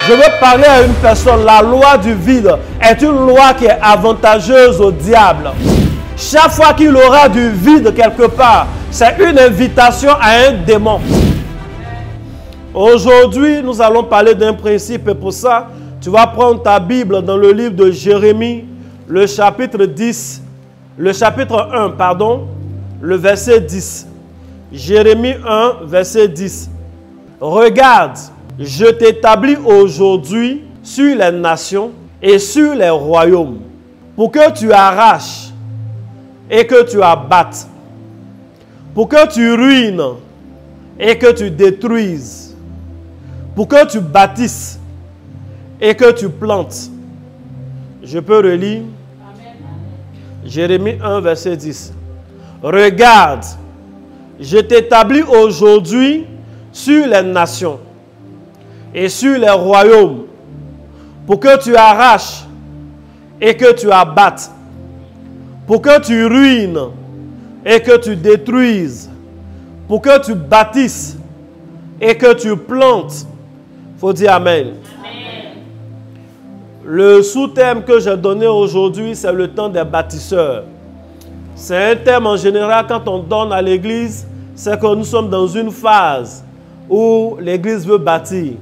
Je veux parler à une personne. La loi du vide est une loi qui est avantageuse au diable. Chaque fois qu'il aura du vide quelque part, c'est une invitation à un démon. Aujourd'hui, nous allons parler d'un principe et pour ça, tu vas prendre ta Bible dans le livre de Jérémie, le chapitre 1, le verset 10. Jérémie 1, verset 10. Regarde, je t'établis aujourd'hui sur les nations et sur les royaumes, pour que tu arraches et que tu abattes, pour que tu ruines et que tu détruises, pour que tu bâtisses et que tu plantes. Je peux relire. Jérémie 1, verset 10. Regarde, je t'établis aujourd'hui sur les nations et sur les royaumes, pour que tu arraches et que tu abattes, pour que tu ruines et que tu détruises, pour que tu bâtisses et que tu plantes. Il faut dire Amen. Amen. Le sous-thème que j'ai donné aujourd'hui, c'est le temps des bâtisseurs. C'est un thème en général quand on donne à l'église, c'est que nous sommes dans une phase où l'église veut bâtir,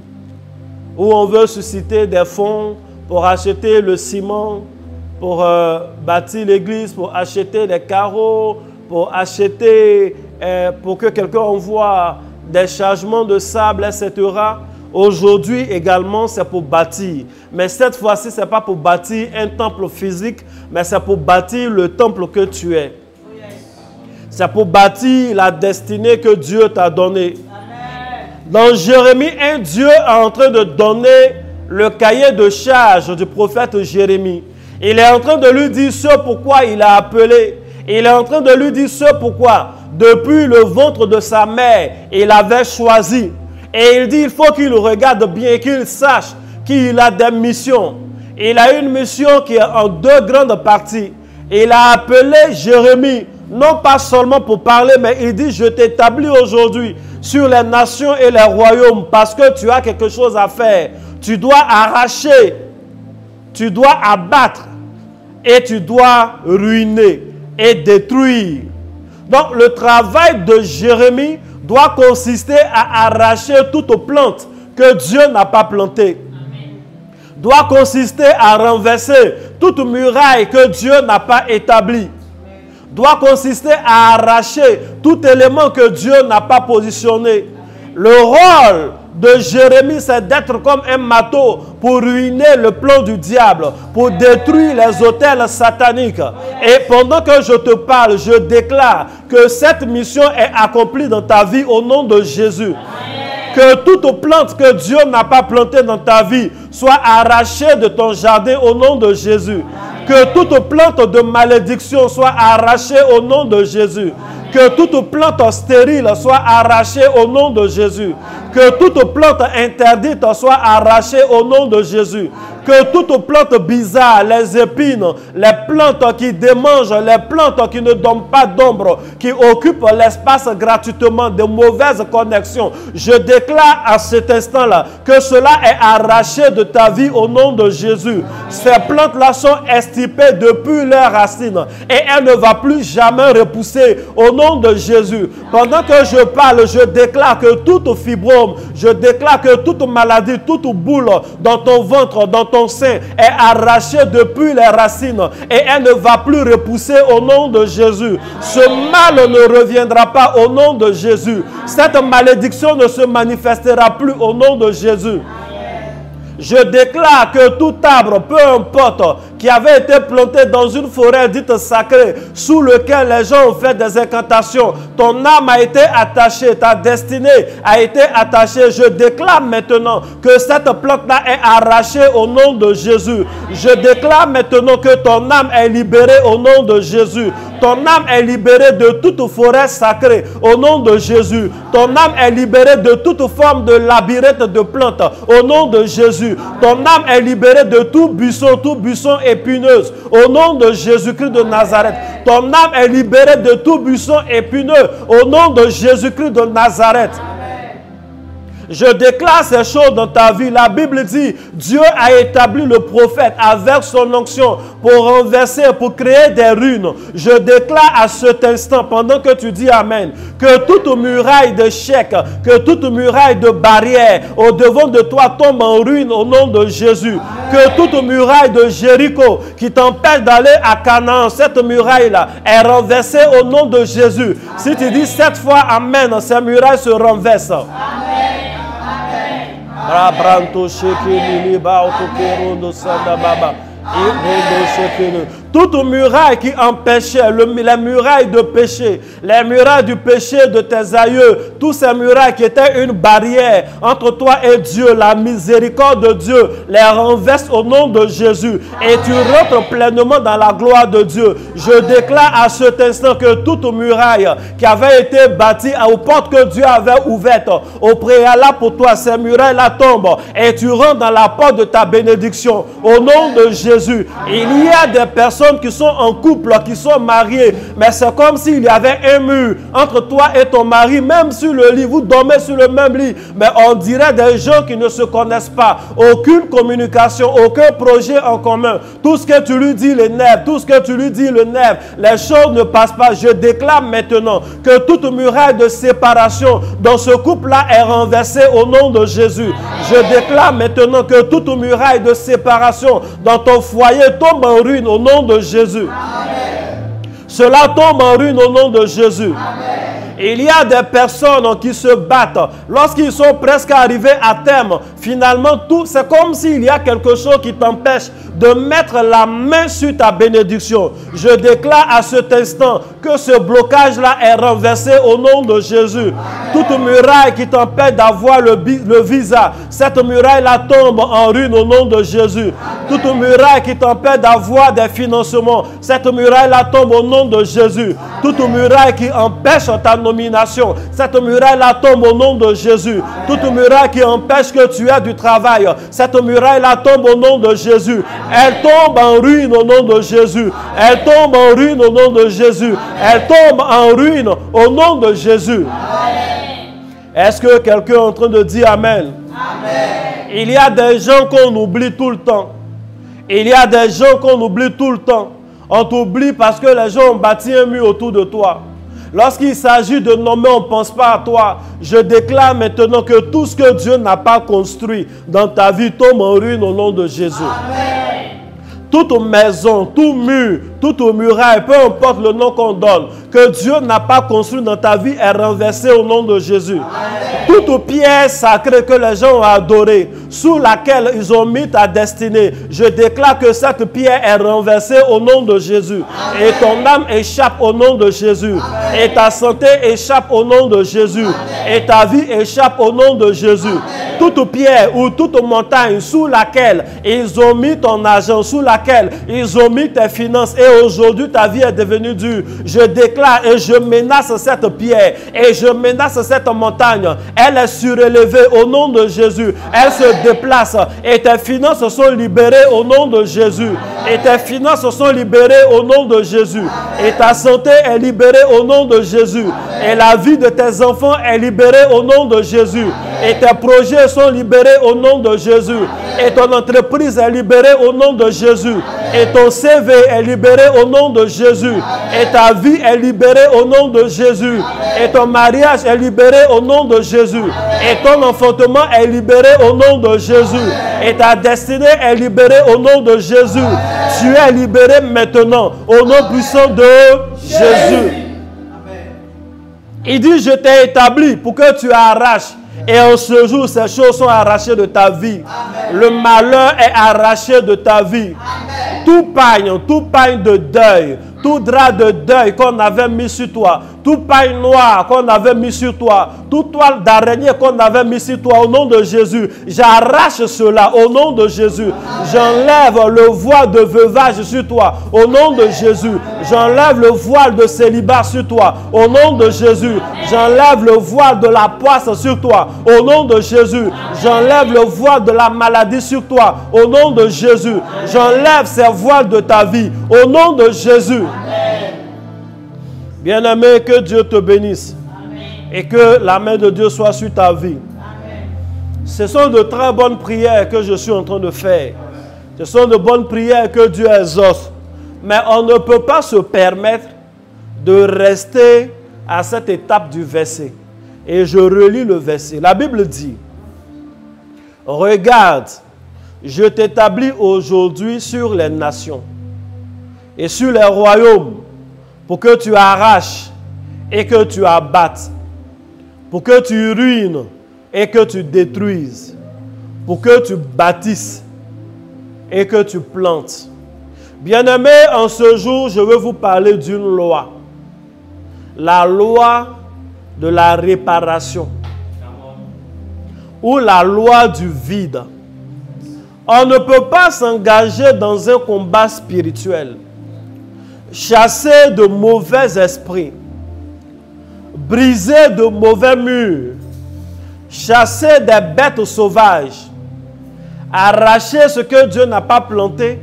où on veut susciter des fonds pour acheter le ciment, pour bâtir l'église, pour acheter des carreaux, pour acheter, pour que quelqu'un envoie des chargements de sable, etc. Aujourd'hui également, c'est pour bâtir. Mais cette fois-ci, ce n'est pas pour bâtir un temple physique, mais c'est pour bâtir le temple que tu es. C'est pour bâtir la destinée que Dieu t'a donnée. Dans Jérémie 1, Dieu est en train de donner le cahier de charge du prophète Jérémie. Il est en train de lui dire ce pourquoi il a appelé. Il est en train de lui dire ce pourquoi, depuis le ventre de sa mère, il avait choisi. Et il dit, il faut qu'il regarde bien, qu'il sache qu'il a des missions. Il a une mission qui est en deux grandes parties. Il a appelé Jérémie, non pas seulement pour parler, mais il dit, je t'établis aujourd'hui sur les nations et les royaumes parce que tu as quelque chose à faire. Tu dois arracher, tu dois abattre et tu dois ruiner et détruire. Donc le travail de Jérémie doit consister à arracher toute plante que Dieu n'a pas plantée. Doit consister à renverser toute muraille que Dieu n'a pas établie. Doit consister à arracher tout élément que Dieu n'a pas positionné. Le rôle de Jérémie, c'est d'être comme un marteau pour ruiner le plan du diable, pour détruire les autels sataniques. Et pendant que je te parle, je déclare que cette mission est accomplie dans ta vie au nom de Jésus. Que toute plante que Dieu n'a pas plantée dans ta vie soit arrachée de ton jardin au nom de Jésus. Que toute plante de malédiction soit arrachée au nom de Jésus. Que toute plante stérile soit arrachée au nom de Jésus. Que toute plante interdite soit arrachée au nom de Jésus. Que toute plante bizarre, les épines, les plantes qui démangent, les plantes qui ne donnent pas d'ombre, qui occupent l'espace gratuitement, de mauvaises connexions, je déclare à cet instant-là que cela est arraché de ta vie au nom de Jésus. Ces plantes-là sont extirpées depuis leurs racines et elles ne vont plus jamais repousser au nom de Jésus. Pendant que je parle, je déclare que toute fibrome, je déclare que toute maladie, toute boule dans ton ventre, dans ton sein est arrachée depuis les racines et elle ne va plus repousser au nom de Jésus. Ce mal ne reviendra pas au nom de Jésus. Cette malédiction ne se manifestera plus au nom de Jésus. Je déclare que tout arbre, peu importe, qui avait été planté dans une forêt dite sacrée, sous lequel les gens ont fait des incantations, ton âme a été attachée, ta destinée a été attachée. Je déclare maintenant que cette plante-là est arrachée au nom de Jésus. Je déclare maintenant que ton âme est libérée au nom de Jésus. Ton âme est libérée de toute forêt sacrée au nom de Jésus. Ton âme est libérée de toute forme de labyrinthe de plantes au nom de Jésus. Ton âme est libérée de tout buisson épineuse au nom de Jésus-Christ de Nazareth. Ton âme est libérée de tout buisson épineux au nom de Jésus-Christ de Nazareth. Je déclare ces choses dans ta vie. La Bible dit, Dieu a établi le prophète avec son onction pour renverser, pour créer des ruines. Je déclare à cet instant, pendant que tu dis Amen, que toute muraille de chèque, que toute muraille de barrière au devant de toi tombe en ruine au nom de Jésus. Que toute muraille de Jéricho qui t'empêche d'aller à Canaan, cette muraille-là est renversée au nom de Jésus. Si tu dis 7 fois Amen, ces murailles se renversent. Toute muraille qui empêchait, les murailles de péché, les murailles du péché de tes aïeux, toutes ces murailles qui étaient une barrière entre toi et Dieu, la miséricorde de Dieu les renverse au nom de Jésus et tu rentres pleinement dans la gloire de Dieu. Je déclare à cet instant que toute muraille qui avait été bâtie aux portes que Dieu avait ouvertes au préalable pour toi, ces murailles-là tombent et tu rentres dans la porte de ta bénédiction au nom de Jésus. Il y a des personnes qui sont en couple, qui sont mariées, mais c'est comme s'il y avait un mur entre toi et ton mari, même sur le lit, vous dormez sur le même lit, mais on dirait des gens qui ne se connaissent pas, aucune communication, aucun projet en commun. Tout ce que tu lui dis, les nerfs, tout ce que tu lui dis, le nerf, les choses ne passent pas. Je déclare maintenant que toute muraille de séparation dans ce couple-là est renversée au nom de Jésus. Je déclare maintenant que toute muraille de séparation dans ton foyer tombe en ruine au nom de Jésus. Amen. Cela tombe en ruine au nom de Jésus. Amen. Il y a des personnes qui se battent. Lorsqu'ils sont presque arrivés à terme, finalement, c'est comme s'il y a quelque chose qui t'empêche de mettre la main sur ta bénédiction. Je déclare à cet instant que ce blocage-là est renversé au nom de Jésus. Toute muraille qui t'empêche d'avoir le visa, cette muraille-là tombe en ruine au nom de Jésus. Toute muraille qui t'empêche d'avoir des financements, cette muraille-là tombe au nom de Jésus. Toute muraille qui empêche ta nomination, cette muraille-là tombe au nom de Jésus. Toute muraille qui empêche que tu aies du travail, cette muraille-là tombe au nom de Jésus. Elle tombe en ruine au nom de Jésus. Elle tombe en ruine au nom de Jésus. Elle tombe en ruine au nom de Jésus. Est-ce que quelqu'un est en train de dire Amen? Amen. Il y a des gens qu'on oublie tout le temps. Il y a des gens qu'on oublie tout le temps. On t'oublie parce que les gens ont bâti un mur autour de toi. Lorsqu'il s'agit de nommer, on ne pense pas à toi. Je déclare maintenant que tout ce que Dieu n'a pas construit dans ta vie tombe en ruine au nom de Jésus. Amen. Toute maison, tout mur, toute muraille, peu importe le nom qu'on donne, que Dieu n'a pas construit dans ta vie est renversé au nom de Jésus. Amen. Toute pierre sacrée que les gens ont adorée, sous laquelle ils ont mis ta destinée, je déclare que cette pierre est renversée au nom de Jésus. Amen. Et ton âme échappe au nom de Jésus. Amen. Et ta santé échappe au nom de Jésus. Amen. Et ta vie échappe au nom de Jésus. Amen. Toute pierre ou toute montagne sous laquelle ils ont mis ton argent, sous laquelle ils ont mis tes finances et aujourd'hui ta vie est devenue dure, je déclare et je menace cette pierre et je menace cette montagne. Elle est surélevée au nom de Jésus. Elle se déplace et tes finances sont libérées au nom de Jésus. Et tes finances sont libérées au nom de Jésus. Et ta santé est libérée au nom de Jésus. Et la vie de tes enfants est libérée au nom de Jésus. Et tes projets sont libérés au nom de Jésus. Et ton entreprise est libérée au nom de Jésus. Et ton CV est libéré au nom de Jésus. Et ta vie est libérée au nom de Jésus. Et ton mariage est libéré au nom de Jésus. Et ton enfantement est libéré au nom de Jésus. Et ta destinée est libérée au nom de Jésus. Tu es libéré maintenant au nom puissant de Jésus. Il dit, je t'ai établi pour que tu arraches. Et en ce jour, ces choses sont arrachées de ta vie. Amen. Le malheur est arraché de ta vie. Amen. Tout pagne de deuil, tout drap de deuil qu'on avait mis sur toi, tout paille noir qu'on avait mis sur toi, toute toile d'araignée qu'on avait mis sur toi, au nom de Jésus, j'arrache cela au nom de Jésus. J'enlève le voile de veuvage sur toi, au nom de Jésus. J'enlève le voile de célibat sur toi, au nom de Jésus. J'enlève le voile de la poisse sur toi, au nom de Jésus. J'enlève le voile de la maladie sur toi, au nom de Jésus. J'enlève ces voiles de ta vie, au nom de Jésus. Bien-aimé, que Dieu te bénisse. Amen. Et que la main de Dieu soit sur ta vie. Amen. Ce sont de très bonnes prières que je suis en train de faire. Ce sont de bonnes prières que Dieu exauce. Mais on ne peut pas se permettre de rester à cette étape du verset. Et je relis le verset. La Bible dit, « Regarde, je t'établis aujourd'hui sur les nations et sur les royaumes pour que tu arraches et que tu abattes, pour que tu ruines et que tu détruises, pour que tu bâtisses et que tu plantes. » Bien-aimés, en ce jour, je veux vous parler d'une loi. La loi de la réparation. Ou la loi du vide. On ne peut pas s'engager dans un combat spirituel, chasser de mauvais esprits, briser de mauvais murs, chasser des bêtes sauvages, arracher ce que Dieu n'a pas planté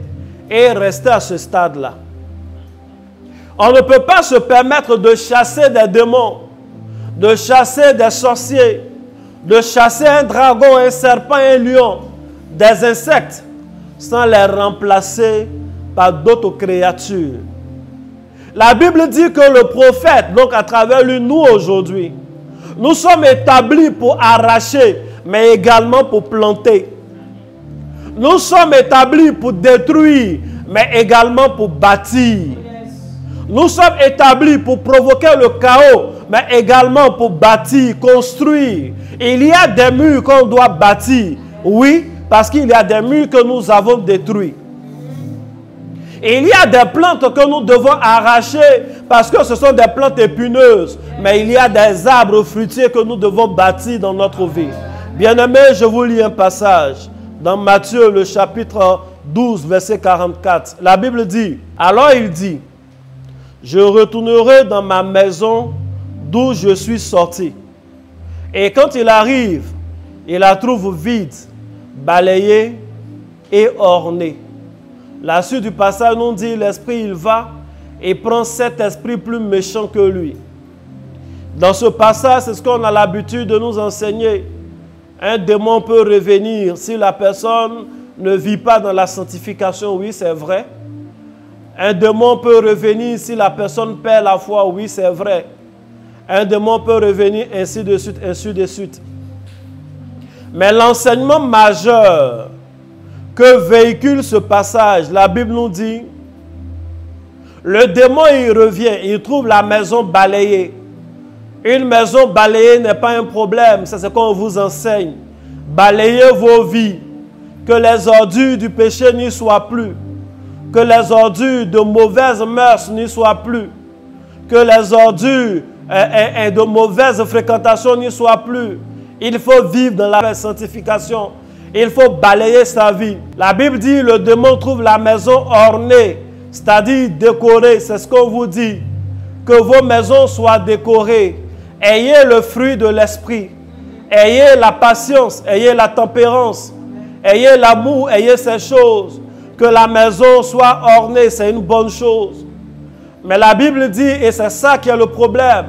et rester à ce stade-là. On ne peut pas se permettre de chasser des démons, de chasser des sorciers, de chasser un dragon, un serpent, un lion, des insectes, sans les remplacer par d'autres créatures. La Bible dit que le prophète, donc à travers lui, nous aujourd'hui, nous sommes établis pour arracher, mais également pour planter. Nous sommes établis pour détruire, mais également pour bâtir. Nous sommes établis pour provoquer le chaos, mais également pour bâtir, construire. Il y a des murs qu'on doit bâtir. Oui, parce qu'il y a des murs que nous avons détruits. Il y a des plantes que nous devons arracher parce que ce sont des plantes épineuses. Mais il y a des arbres fruitiers que nous devons bâtir dans notre vie. Bien-aimés, je vous lis un passage dans Matthieu, le chapitre 12, verset 44. La Bible dit, alors il dit, je retournerai dans ma maison d'où je suis sorti. Et quand il arrive, il la trouve vide, balayée et ornée. La suite du passage nous dit, l'esprit il va et prend cet esprit plus méchant que lui. Dans ce passage, c'est ce qu'on a l'habitude de nous enseigner. Un démon peut revenir si la personne ne vit pas dans la sanctification, oui c'est vrai. Un démon peut revenir si la personne perd la foi, oui c'est vrai. Un démon peut revenir ainsi de suite, ainsi de suite. Mais l'enseignement majeur que véhicule ce passage, la Bible nous dit, le démon il revient, il trouve la maison balayée. Une maison balayée n'est pas un problème, c'est ce qu'on vous enseigne. Balayez vos vies, que les ordures du péché n'y soient plus, que les ordures de mauvaises mœurs n'y soient plus, que les ordures de mauvaises fréquentations n'y soient plus. Il faut vivre dans la sanctification. Il faut balayer sa vie. La Bible dit, le démon trouve la maison ornée, c'est-à-dire décorée. C'est ce qu'on vous dit. Que vos maisons soient décorées. Ayez le fruit de l'esprit. Ayez la patience, ayez la tempérance, ayez l'amour, ayez ces choses. Que la maison soit ornée, c'est une bonne chose. Mais la Bible dit, et c'est ça qui est le problème,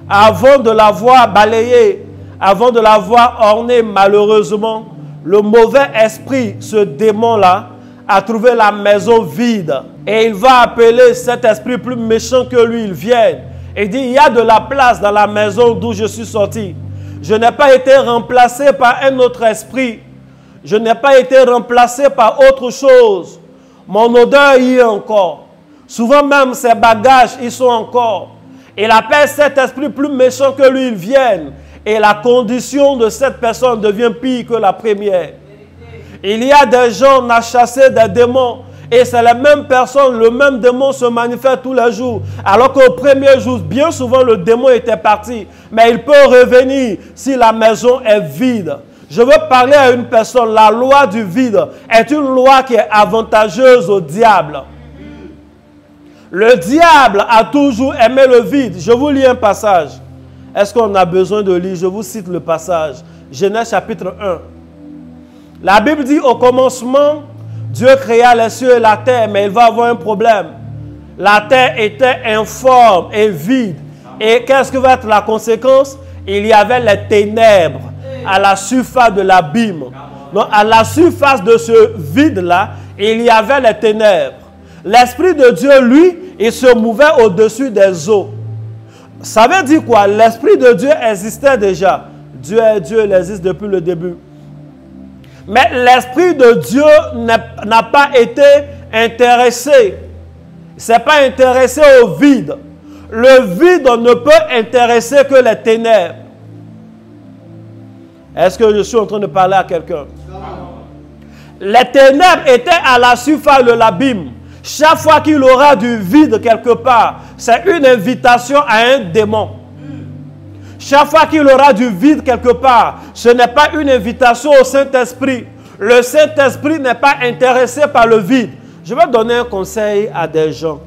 avant de la voir balayée, avant de la voir ornée, malheureusement, le mauvais esprit, ce démon-là, a trouvé la maison vide. Et il va appeler cet esprit plus méchant que lui, il vient. Et dit, il y a de la place dans la maison d'où je suis sorti. Je n'ai pas été remplacé par un autre esprit. Je n'ai pas été remplacé par autre chose. Mon odeur y est encore. Souvent même ses bagages y sont encore. Il appelle cet esprit plus méchant que lui, il vient. Et la condition de cette personne devient pire que la première. Il y a des gens, on a chassé des démons. Et c'est la même personne, le même démon se manifeste tous les jours. Alors qu'au premier jour, bien souvent, le démon était parti. Mais il peut revenir si la maison est vide. Je veux parler à une personne. La loi du vide est une loi qui est avantageuse au diable. Le diable a toujours aimé le vide. Je vous lis un passage. Est-ce qu'on a besoin de lire? Je vous cite le passage. Genèse chapitre 1. La Bible dit, au commencement, Dieu créa les cieux et la terre, mais il va avoir un problème. La terre était informe et vide. Et qu'est-ce que va être la conséquence? Il y avait les ténèbres. à la surface de l'abîme. Donc, à la surface de ce vide-là, il y avait les ténèbres. L'Esprit de Dieu, lui, il se mouvait au-dessus des eaux. Ça veut dire quoi? L'Esprit de Dieu existait déjà. Dieu est Dieu, il existe depuis le début. Mais l'Esprit de Dieu n'a pas été intéressé. Il ne s'est pas intéressé au vide. Le vide ne peut intéresser que les ténèbres. Est-ce que je suis en train de parler à quelqu'un? Les ténèbres étaient à la surface de l'abîme. Chaque fois qu'il aura du vide quelque part, c'est une invitation à un démon. Chaque fois qu'il aura du vide quelque part, ce n'est pas une invitation au Saint-Esprit. Le Saint-Esprit n'est pas intéressé par le vide. Je vais donner un conseil à des gens.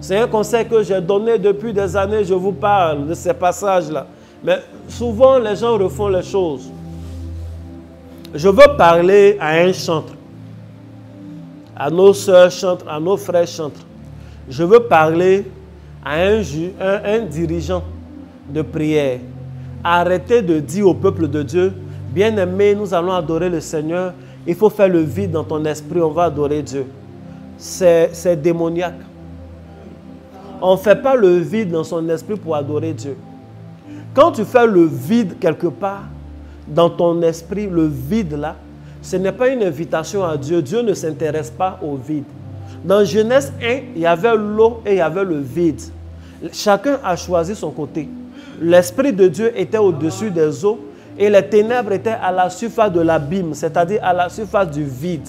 C'est un conseil que j'ai donné depuis des années. Je vous parle de ces passages-là. Mais souvent, les gens refont les choses. Je veux parler à un chantre, à nos sœurs chantres, à nos frères chantres. Je veux parler à un dirigeant de prière. Arrêtez de dire au peuple de Dieu, bien-aimé, nous allons adorer le Seigneur. Il faut faire le vide dans ton esprit, on va adorer Dieu. C'est démoniaque. On ne fait pas le vide dans son esprit pour adorer Dieu. Quand tu fais le vide quelque part, dans ton esprit, le vide là, ce n'est pas une invitation à Dieu. Dieu ne s'intéresse pas au vide. Dans Genèse 1, il y avait l'eau et il y avait le vide. Chacun a choisi son côté. L'Esprit de Dieu était au-dessus des eaux et les ténèbres étaient à la surface de l'abîme, c'est-à-dire à la surface du vide.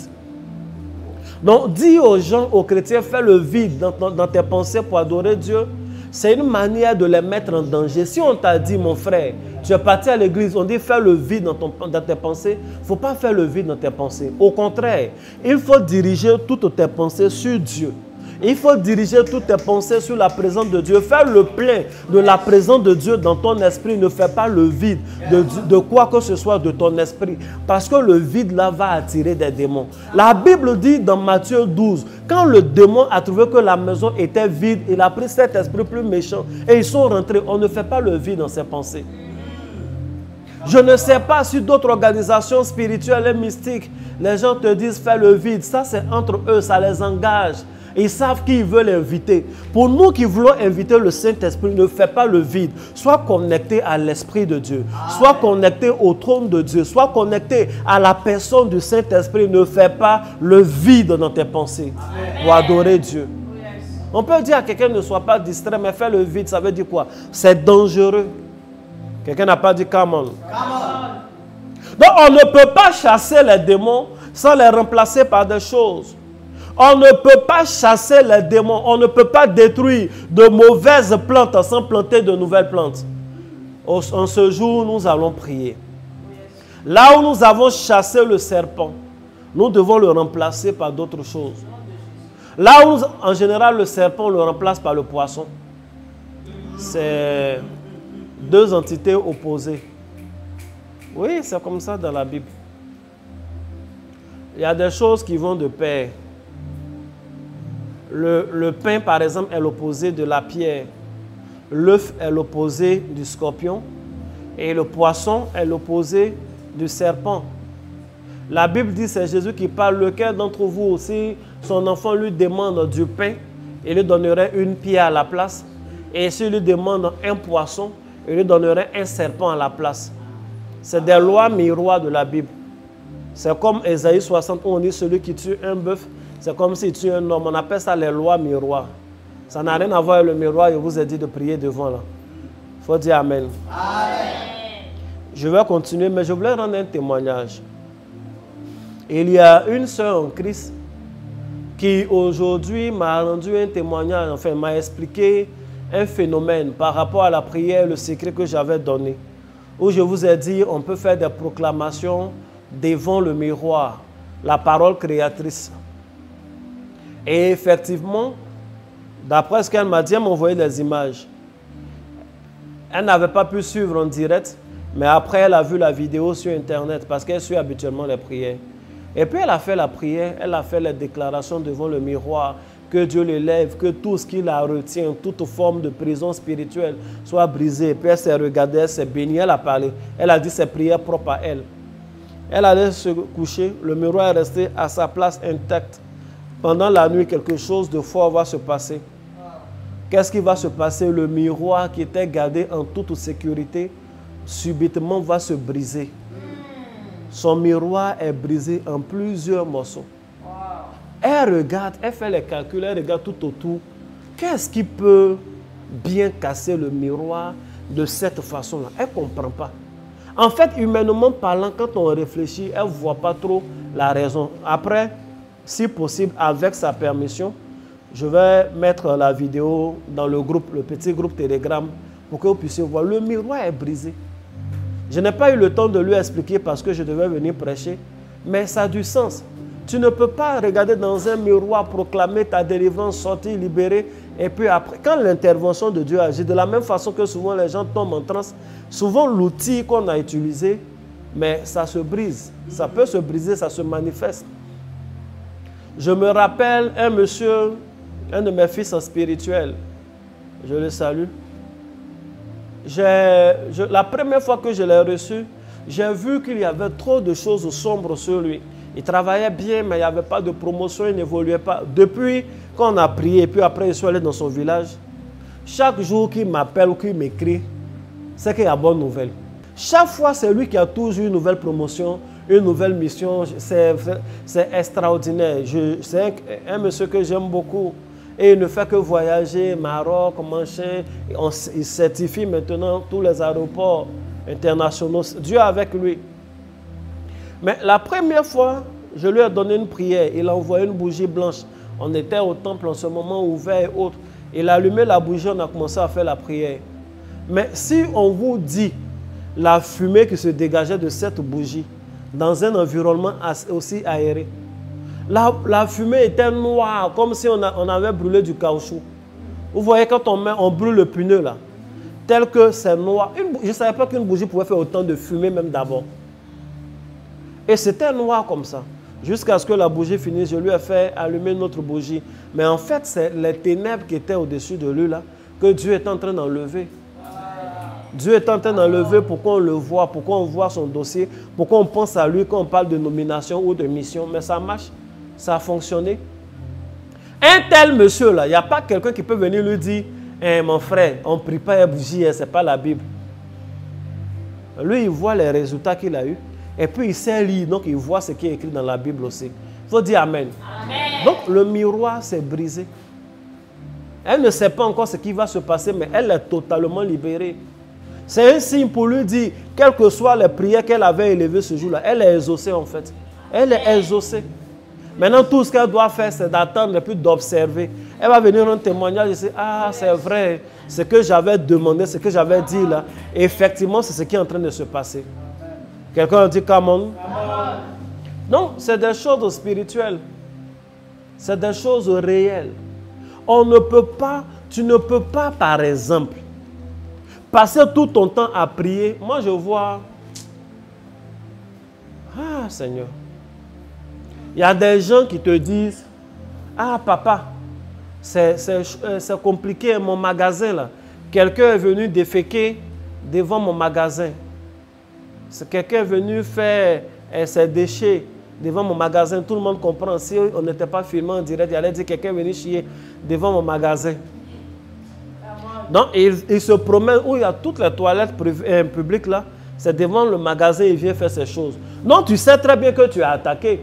Donc, dis aux gens, aux chrétiens, fais le vide dans tes pensées pour adorer Dieu. C'est une manière de les mettre en danger. Si on t'a dit, mon frère, tu es parti à l'église, on dit fais le vide dans tes pensées, il ne faut pas faire le vide dans tes pensées. Au contraire, il faut diriger toutes tes pensées sur Dieu. Il faut diriger toutes tes pensées sur la présence de Dieu. Faire le plein de la présence de Dieu dans ton esprit. Ne fais pas le vide de quoi que ce soit de ton esprit. Parce que le vide là va attirer des démons. La Bible dit dans Matthieu 12, quand le démon a trouvé que la maison était vide, il a pris cet esprit plus méchant et ils sont rentrés. On ne fait pas le vide dans ses pensées. Je ne sais pas si d'autres organisations spirituelles et mystiques, les gens te disent fais le vide. Ça c'est entre eux, ça les engage. Ils savent qui ils veulent inviter. Pour nous qui voulons inviter le Saint-Esprit, ne fais pas le vide. Sois connecté à l'Esprit de Dieu. Sois connecté au trône de Dieu. Sois connecté à la personne du Saint-Esprit. Ne fais pas le vide dans tes pensées pour adorer Dieu. On peut dire à quelqu'un ne sois pas distrait, mais fais le vide, ça veut dire quoi? C'est dangereux. Quelqu'un n'a pas dit come on. Donc on ne peut pas chasser les démons sans les remplacer par des choses. On ne peut pas chasser les démons, on ne peut pas détruire de mauvaises plantes sans planter de nouvelles plantes. En ce jour, nous allons prier. Là où nous avons chassé le serpent, nous devons le remplacer par d'autres choses. Là où, en général, le serpent, on le remplace par le poisson. C'est deux entités opposées. Oui, c'est comme ça dans la Bible. Il y a des choses qui vont de pair. Le pain, par exemple, est l'opposé de la pierre. L'œuf est l'opposé du scorpion. Et le poisson est l'opposé du serpent. La Bible dit, c'est Jésus qui parle. Lequel d'entre vous aussi, son enfant lui demande du pain, il lui donnerait une pierre à la place. Et s'il lui demande un poisson, il lui donnerait un serpent à la place. C'est des lois miroirs de la Bible. C'est comme Ésaïe 60 où on dit celui qui tue un bœuf, c'est comme s'il tue un homme. On appelle ça les lois miroirs. Ça n'a rien à voir avec le miroir. Je vous ai dit de prier devant là. Il faut dire Amen. Amen. Je vais continuer, mais je voulais rendre un témoignage. Il y a une sœur en Christ qui aujourd'hui m'a rendu un témoignage, enfin m'a expliqué un phénomène par rapport à la prière, le secret que j'avais donné. Où je vous ai dit, on peut faire des proclamations devant le miroir, la parole créatrice. Et effectivement, d'après ce qu'elle m'a dit, elle m'a envoyé des images. Elle n'avait pas pu suivre en direct, mais après elle a vu la vidéo sur Internet parce qu'elle suit habituellement les prières. Et puis elle a fait la prière, elle a fait les déclarations devant le miroir. Que Dieu l'élève, que tout ce qui la retient, toute forme de prison spirituelle soit brisée. Puis elle s'est regardée, elle s'est bénie, elle a parlé. Elle a dit ses prières propres à elle. Elle allait se coucher, le miroir est resté à sa place intacte. Pendant la nuit, quelque chose de fort va se passer. Qu'est-ce qui va se passer? Le miroir qui était gardé en toute sécurité, subitement va se briser. Son miroir est brisé en plusieurs morceaux. Elle regarde, elle fait les calculs, elle regarde tout autour. Qu'est-ce qui peut bien casser le miroir de cette façon-là? Elle ne comprend pas. En fait, humainement parlant, quand on réfléchit, elle ne voit pas trop la raison. Après, si possible, avec sa permission, je vais mettre la vidéo dans le groupe, le petit groupe Telegram, pour que vous puissiez voir. Le miroir est brisé. Je n'ai pas eu le temps de lui expliquer parce que je devais venir prêcher, mais ça a du sens. Tu ne peux pas regarder dans un miroir, proclamer ta délivrance, sortir, libérer, et puis après, quand l'intervention de Dieu agit, de la même façon que souvent les gens tombent en transe, souvent l'outil qu'on a utilisé, mais ça se brise. Ça peut se briser, ça se manifeste. Je me rappelle un monsieur, un de mes fils spirituels, je le salue. La première fois que je l'ai reçu, j'ai vu qu'il y avait trop de choses sombres sur lui. Il travaillait bien, mais il n'y avait pas de promotion, il n'évoluait pas. Depuis qu'on a prié, et puis après, je suis allé dans son village. Chaque jour qu'il m'appelle ou qu'il m'écrit, c'est qu'il y a bonne nouvelle. Chaque fois, c'est lui qui a toujours une nouvelle promotion, une nouvelle mission. C'est extraordinaire. C'est un monsieur que j'aime beaucoup. Et il ne fait que voyager, Maroc, machin. Il certifie maintenant tous les aéroports internationaux. Dieu est avec lui. Mais la première fois, je lui ai donné une prière. Il a envoyé une bougie blanche. On était au temple en ce moment, ouvert et autres. Il a allumé la bougie, on a commencé à faire la prière. Mais si on vous dit la fumée qui se dégageait de cette bougie dans un environnement aussi aéré, la fumée était noire, comme si on avait brûlé du caoutchouc. Vous voyez, quand on brûle le pneu là, tel que c'est noir. Je ne savais pas qu'une bougie pouvait faire autant de fumée même d'abord. Et c'était noir comme ça. Jusqu'à ce que la bougie finisse, je lui ai fait allumer une autre bougie. Mais en fait, c'est les ténèbres qui étaient au-dessus de lui là, que Dieu est en train d'enlever. Dieu est en train d'enlever pour qu'on le voit, pour qu'on voit son dossier, pour qu'on pense à lui quand on parle de nomination ou de mission. Mais ça marche, ça a fonctionné. Un tel monsieur là, il n'y a pas quelqu'un qui peut venir lui dire hey, mon frère, on ne prie pas à bougie, ce n'est pas la Bible. Lui, il voit les résultats qu'il a eus. Et puis il sait lire, donc il voit ce qui est écrit dans la Bible aussi. Il faut dire Amen. Amen. Donc le miroir s'est brisé. Elle ne sait pas encore ce qui va se passer, mais elle est totalement libérée. C'est un signe pour lui dire, quelles que soient les prières qu'elle avait élevées ce jour-là, elle est exaucée en fait. Elle est exaucée. Maintenant, tout ce qu'elle doit faire, c'est d'attendre et puis d'observer. Elle va venir en témoignage et dire, ah, c'est vrai, ce que j'avais demandé, ce que j'avais dit là, effectivement, c'est ce qui est en train de se passer. Quelqu'un dit, come on. Non, c'est des choses spirituelles. C'est des choses réelles. On ne peut pas, tu ne peux pas, par exemple, passer tout ton temps à prier. Moi, je vois, ah, Seigneur. Il y a des gens qui te disent, ah, papa, c'est compliqué, mon magasin là. Quelqu'un est venu déféquer devant mon magasin. Quelqu'un est venu faire ses déchets devant mon magasin. Tout le monde comprend. Si on n'était pas filmé en direct, il allait dire quelqu'un est venu chier devant mon magasin. Donc, il se promène où il y a toutes les toilettes publiques là. C'est devant le magasin, il vient faire ces choses. Non, tu sais très bien que tu as attaqué.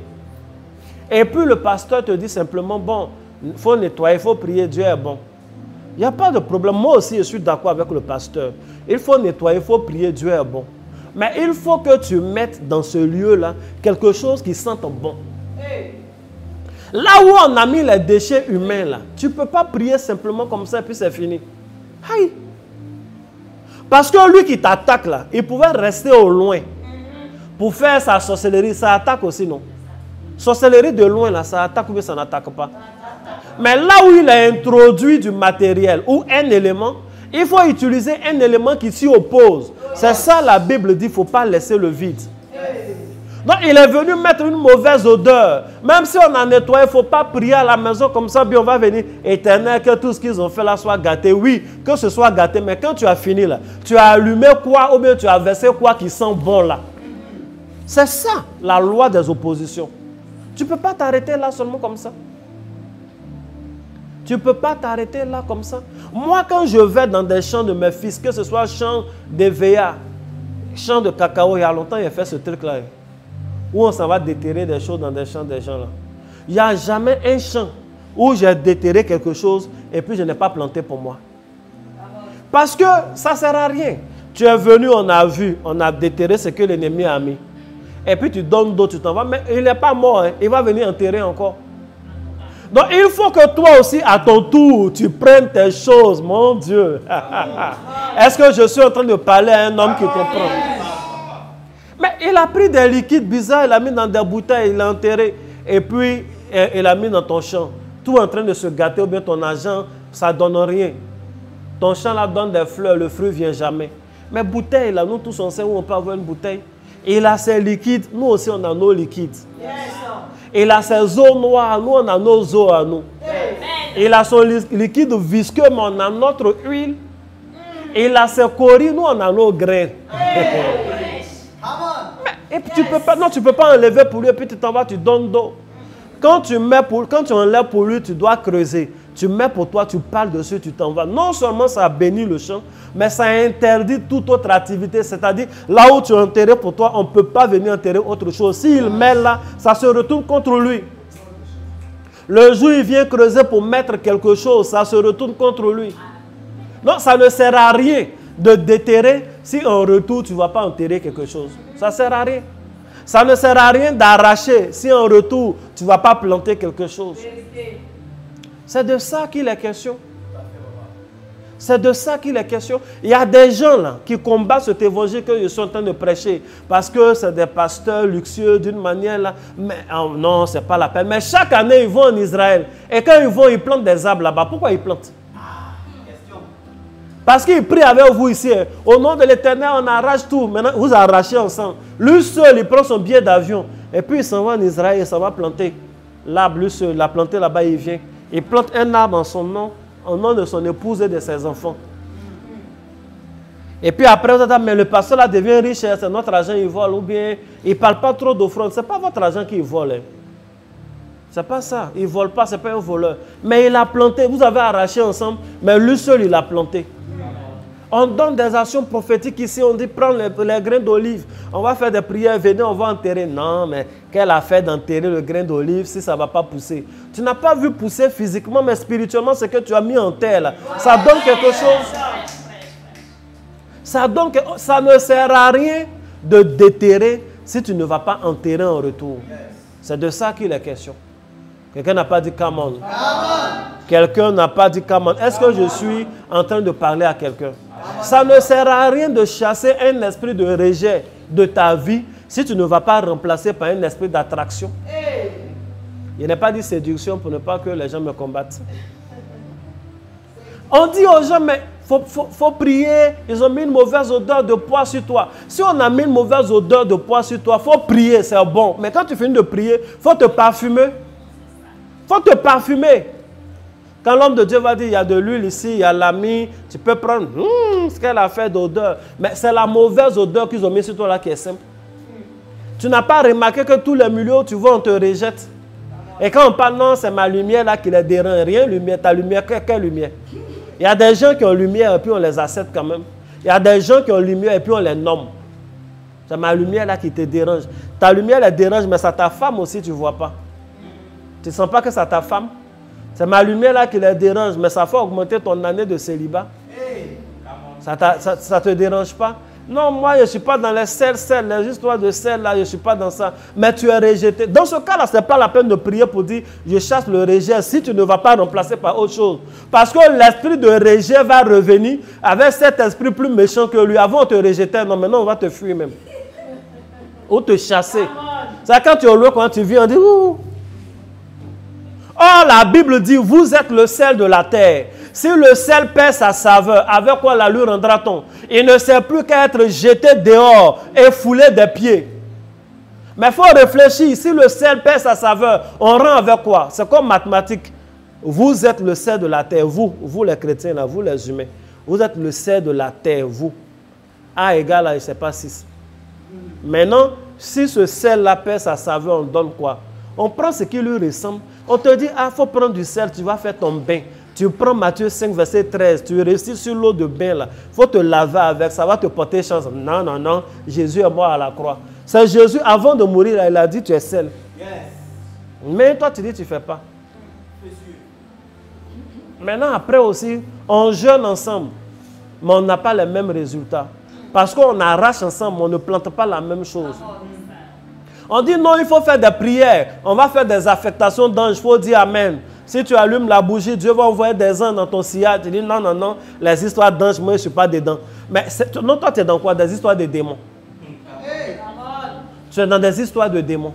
Et puis le pasteur te dit simplement, bon, il faut nettoyer, il faut prier, Dieu est bon. Il n'y a pas de problème. Moi aussi, je suis d'accord avec le pasteur. Il faut nettoyer, il faut prier, Dieu est bon. Mais il faut que tu mettes dans ce lieu-là quelque chose qui sente bon. Là où on a mis les déchets humains, là, tu ne peux pas prier simplement comme ça et puis c'est fini. Aïe. Parce que lui qui t'attaque là, il pouvait rester au loin pour faire sa sorcellerie. Ça attaque aussi, non? Sorcellerie de loin, là, ça attaque ou bien ça n'attaque pas? Mais là où il a introduit du matériel ou un élément, il faut utiliser un élément qui s'y oppose. C'est ça la Bible dit, il ne faut pas laisser le vide. Donc, il est venu mettre une mauvaise odeur. Même si on a nettoyé, il ne faut pas prier à la maison comme ça, puis on va venir, Éternel, que tout ce qu'ils ont fait là soit gâté. Oui, que ce soit gâté, mais quand tu as fini là, tu as allumé quoi ou bien tu as versé quoi qui sent bon là. C'est ça, la loi des oppositions. Tu ne peux pas t'arrêter là seulement comme ça. Tu ne peux pas t'arrêter là comme ça. Moi, quand je vais dans des champs de mes fils, que ce soit champ d'Eveya, champ de cacao, il y a longtemps, il a fait ce truc-là. Où on s'en va déterrer des choses dans des champs des gens là. Il n'y a jamais un champ où j'ai déterré quelque chose et puis je n'ai pas planté pour moi. Parce que ça ne sert à rien. Tu es venu, on a vu, on a déterré ce que l'ennemi a mis. Et puis tu donnes d'autres, tu t'en vas. Mais il n'est pas mort, hein. Il va venir enterrer encore. Donc il faut que toi aussi, à ton tour, tu prennes tes choses, mon Dieu. Est-ce que je suis en train de parler à un homme qui comprend? Mais il a pris des liquides bizarres, il a mis dans des bouteilles, il l'a enterré. Et puis, il a mis dans ton champ. Tout en train de se gâter, ou bien ton argent, ça ne donne rien. Ton champ là donne des fleurs, le fruit ne vient jamais. Mais bouteille, là, nous tous on sait où on peut avoir une bouteille. Il a ses liquides, nous aussi on a nos liquides. Il a ses eaux noires, nous on a nos eaux à nous. Il a son liquide visqueux, mais on a notre huile. Il a ses coris, nous on a nos grains. Et puis tu peux pas, non, tu ne peux pas enlever pour lui et puis tu t'en vas, tu donnes d'eau. Quand tu enlèves pour lui, tu dois creuser. Tu mets pour toi, tu parles dessus, tu t'en vas. Non seulement ça bénit le champ, mais ça interdit toute autre activité. C'est-à-dire, là où tu as enterré pour toi, on ne peut pas venir enterrer autre chose. S'il met là, ça se retourne contre lui. Le jour où il vient creuser pour mettre quelque chose, ça se retourne contre lui. Donc ça ne sert à rien de déterrer si en retour tu ne vas pas enterrer quelque chose. Ça ne sert à rien. Ça ne sert à rien d'arracher si en retour tu ne vas pas planter quelque chose. C'est de ça qu'il est question. C'est de ça qu'il est question. Il y a des gens là qui combattent cet évangile que je suis en train de prêcher parce que c'est des pasteurs luxueux d'une manière là. Mais oh non, ce n'est pas la peine. Mais chaque année, ils vont en Israël. Et quand ils vont, ils plantent des arbres là-bas. Pourquoi ils plantent? Parce qu'il prie avec vous ici. Au nom de l'Éternel, on arrache tout. Maintenant, vous arrachez ensemble. Lui seul, il prend son billet d'avion. Et puis, il s'en va en Israël et s'en va planter l'arbre. Lui seul, il l'a planté là-bas, il vient. Il plante un arbre en son nom, au nom de son épouse et de ses enfants. Et puis après, vous dites, mais le pasteur là devient riche, c'est notre argent, il vole. Ou bien, il ne parle pas trop d'offrande. Ce n'est pas votre argent qu'il vole. Hein. Ce n'est pas ça. Il ne vole pas, ce n'est pas un voleur. Mais il a planté. Vous avez arraché ensemble, mais lui seul, il a planté. On donne des actions prophétiques ici. On dit, prends les grains d'olive. On va faire des prières. Venez, on va enterrer. Non, mais quelle affaire d'enterrer le grain d'olive si ça ne va pas pousser? Tu n'as pas vu pousser physiquement, mais spirituellement, c'est que tu as mis en terre. Là. Ça donne quelque chose. Ça ne sert à rien de déterrer si tu ne vas pas enterrer en retour. C'est de ça qu'il est question. Quelqu'un n'a pas dit come on. Quelqu'un n'a pas dit come on. Est-ce que je suis en train de parler à quelqu'un? Ça ne sert à rien de chasser un esprit de rejet de ta vie si tu ne vas pas remplacer par un esprit d'attraction. Il n'est pas dit séduction pour ne pas que les gens me combattent. On dit aux gens, mais faut prier. Ils ont mis une mauvaise odeur de poids sur toi. Si on a mis une mauvaise odeur de poids sur toi, il faut prier, c'est bon. Mais quand tu finis de prier, il faut te parfumer. Il faut te parfumer. Quand l'homme de Dieu va dire, il y a de l'huile ici, il y a l'ami, tu peux prendre, ce qu'elle a fait d'odeur. Mais c'est la mauvaise odeur qu'ils ont mis sur toi là qui est simple. Tu n'as pas remarqué que tous les milieux où tu vois, on te rejette. Et quand on parle, non, c'est ma lumière là qui les dérange. Rien, lumière, ta lumière, quelle lumière? Il y a des gens qui ont lumière et puis on les accepte quand même. Il y a des gens qui ont lumière et puis on les nomme. C'est ma lumière là qui te dérange. Ta lumière elle dérange, mais c'est ta femme aussi, tu ne vois pas. Tu ne sens pas que c'est ta femme? C'est ma lumière là qui les dérange, mais ça fait augmenter ton année de célibat. Ça ne te dérange pas? Non, moi je ne suis pas dans les sels, les histoires de sel là, je ne suis pas dans ça. Mais tu es rejeté. Dans ce cas là, ce n'est pas la peine de prier pour dire je chasse le rejet si tu ne vas pas remplacer par autre chose. Parce que l'esprit de rejet va revenir avec cet esprit plus méchant que lui. Avant on te rejetait, non, maintenant on va te fuir même. Ou te chasser. C'est quand tu es au loin, quand tu viens, on dit ouh. Or, la Bible dit, vous êtes le sel de la terre. Si le sel perd sa saveur, avec quoi la lui rendra-t-on? Il ne sert plus qu'à être jeté dehors et foulé des pieds. Mais il faut réfléchir. Si le sel perd sa saveur, on rend avec quoi? C'est comme mathématiques. Vous êtes le sel de la terre. Vous les chrétiens, là, vous les humains. Vous êtes le sel de la terre, vous. A égale à, je ne sais pas, 6. Maintenant, si ce sel-là perd sa saveur, on donne quoi? On prend ce qui lui ressemble. On te dit, ah, il faut prendre du sel, tu vas faire ton bain. Tu prends Matthieu 5, verset 13, tu réussis sur l'eau de bain là. Il faut te laver avec, ça va te porter chance. Non, non, non, Jésus est mort à la croix. C'est Jésus, avant de mourir, là, il a dit, tu es sel. Yes. Mais toi, tu dis, tu ne fais pas. Maintenant, après aussi, on jeûne ensemble, mais on n'a pas les mêmes résultats. Parce qu'on arrache ensemble, on ne plante pas la même chose. On dit non, il faut faire des prières. On va faire des affectations d'anges. Il faut dire Amen. Si tu allumes la bougie, Dieu va envoyer des anges dans ton sillage. Tu dis non, non, non, les histoires d'anges, moi je ne suis pas dedans. Mais non, toi tu es dans quoi? Des histoires de démons. Tu es dans des histoires de démons.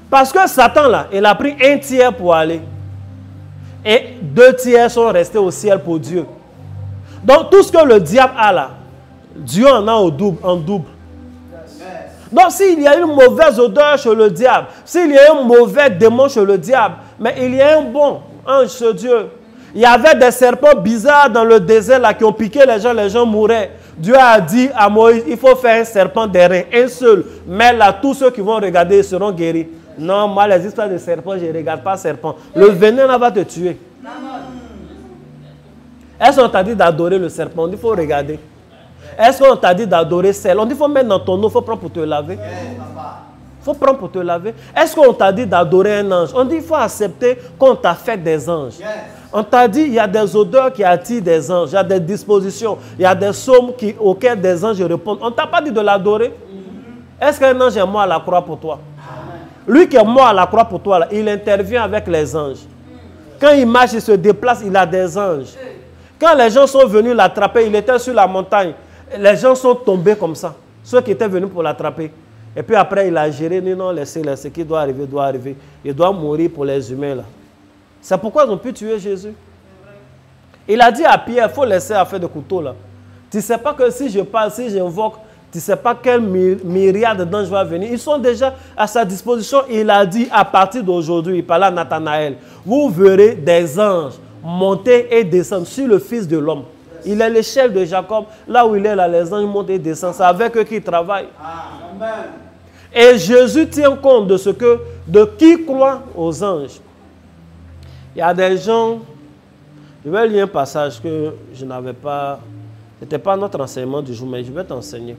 Parce que Satan là, il a pris 1 tiers pour aller. Et 2 tiers sont restés au ciel pour Dieu. Donc tout ce que le diable a là, Dieu en a en double. Donc s'il y a une mauvaise odeur chez le diable, s'il y a un mauvais démon chez le diable, mais il y a un bon ange chez Dieu. Il y avait des serpents bizarres dans le désert là, qui ont piqué les gens mouraient. Dieu a dit à Moïse, il faut faire un serpent d'airain, un seul. Mais là, tous ceux qui vont regarder seront guéris. Non, moi les histoires de serpents, je ne regarde pas serpent. Le venin là va te tuer. Est-ce qu'on t'a dit d'adorer le serpent? On dit, il faut regarder. Est-ce qu'on t'a dit d'adorer sel? On dit, il faut mettre dans ton eau, il faut prendre pour te laver. Il faut prendre pour te laver. Est-ce qu'on t'a dit d'adorer un ange? On dit, il faut accepter qu'on t'a fait des anges. On t'a dit, il y a des odeurs qui attirent des anges. Il y a des dispositions. Il y a des psaumes auxquels des anges répondent. On ne t'a pas dit de l'adorer. Est-ce qu'un ange est mort à la croix pour toi? Lui qui est mort à la croix pour toi, là, il intervient avec les anges. Quand il marche, il se déplace, il a des anges. Quand les gens sont venus l'attraper, il était sur la montagne. Les gens sont tombés comme ça. Ceux qui étaient venus pour l'attraper. Et puis après, il a géré, non, laissez, ce qui doit arriver, doit arriver. Il doit mourir pour les humains là. C'est pourquoi ils ont pu tuer Jésus. Il a dit à Pierre, il faut laisser affaire de couteau là. Tu ne sais pas que si je parle, si j'invoque, tu ne sais pas quelle myriade d'anges va venir. Ils sont déjà à sa disposition. Il a dit à partir d'aujourd'hui, il parlait à Nathanaël, vous verrez des anges monter et descendre sur le Fils de l'homme. Il est l'échelle de Jacob. Là où il est, là, les anges montent et descendent. C'est avec eux qu'il travaille. Amen. Et Jésus tient compte de de qui croit aux anges. Il y a des gens, je vais lire un passage que je n'avais pas, ce n'était pas notre enseignement du jour, mais je vais t'enseigner.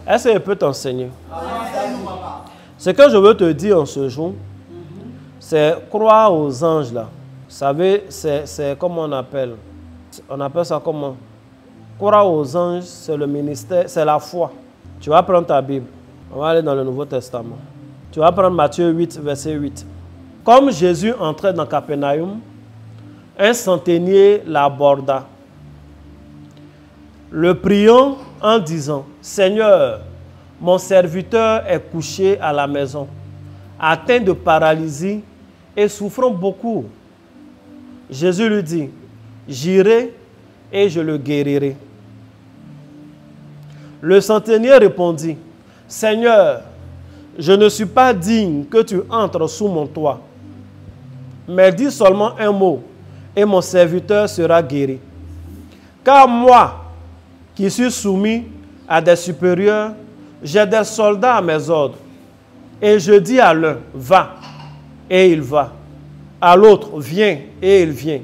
Est-ce que je peux t'enseigner? Ce que je veux te dire en ce jour, c'est croire aux anges là. Vous savez, c'est comment on appelle ça comment? Croire aux anges, c'est le ministère, c'est la foi. Tu vas prendre ta Bible. On va aller dans le Nouveau Testament. Tu vas prendre Matthieu 8, verset 8. Comme Jésus entrait dans Capernaum, un centenier l'aborda, le priant en disant, « Seigneur, mon serviteur est couché à la maison, atteint de paralysie et souffrant beaucoup. » Jésus lui dit, « J'irai et je le guérirai. » Le centenier répondit, « Seigneur, je ne suis pas digne que tu entres sous mon toit, mais dis seulement un mot, et mon serviteur sera guéri. Car moi, qui suis soumis à des supérieurs, j'ai des soldats à mes ordres, et je dis à l'un, va, et il va. À l'autre, viens, et il vient.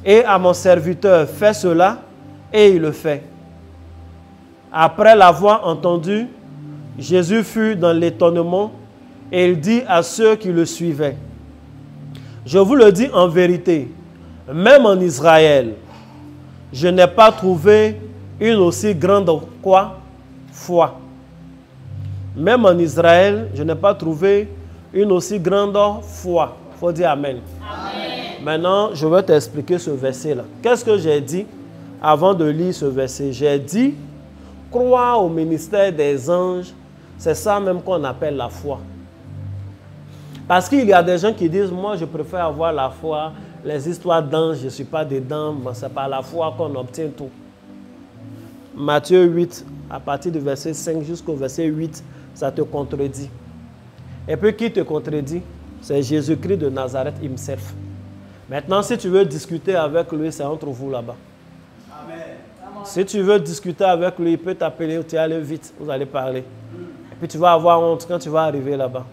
Et à mon serviteur, fais cela, et il le fait. » Après l'avoir entendu, Jésus fut dans l'étonnement, et il dit à ceux qui le suivaient, « Je vous le dis en vérité, même en Israël, je n'ai pas trouvé une aussi grande quoi? Foi. Même en Israël, je n'ai pas trouvé une aussi grande foi. » Il faut dire Amen. Amen. Maintenant, je vais t'expliquer ce verset-là. Qu'est-ce que j'ai dit avant de lire ce verset? J'ai dit, croire au ministère des anges, c'est ça même qu'on appelle la foi. Parce qu'il y a des gens qui disent, moi je préfère avoir la foi, les histoires d'anges, je ne suis pas dedans, mais c'est par la foi qu'on obtient tout. Matthieu 8, à partir du verset 5 jusqu'au verset 8, ça te contredit. Et puis qui te contredit? C'est Jésus-Christ de Nazareth himself. Maintenant, si tu veux discuter avec lui, c'est entre vous là-bas. Amen. Si tu veux discuter avec lui, il peut t'appeler, tu allez vite, vous allez parler. Et puis tu vas avoir honte quand tu vas arriver là-bas.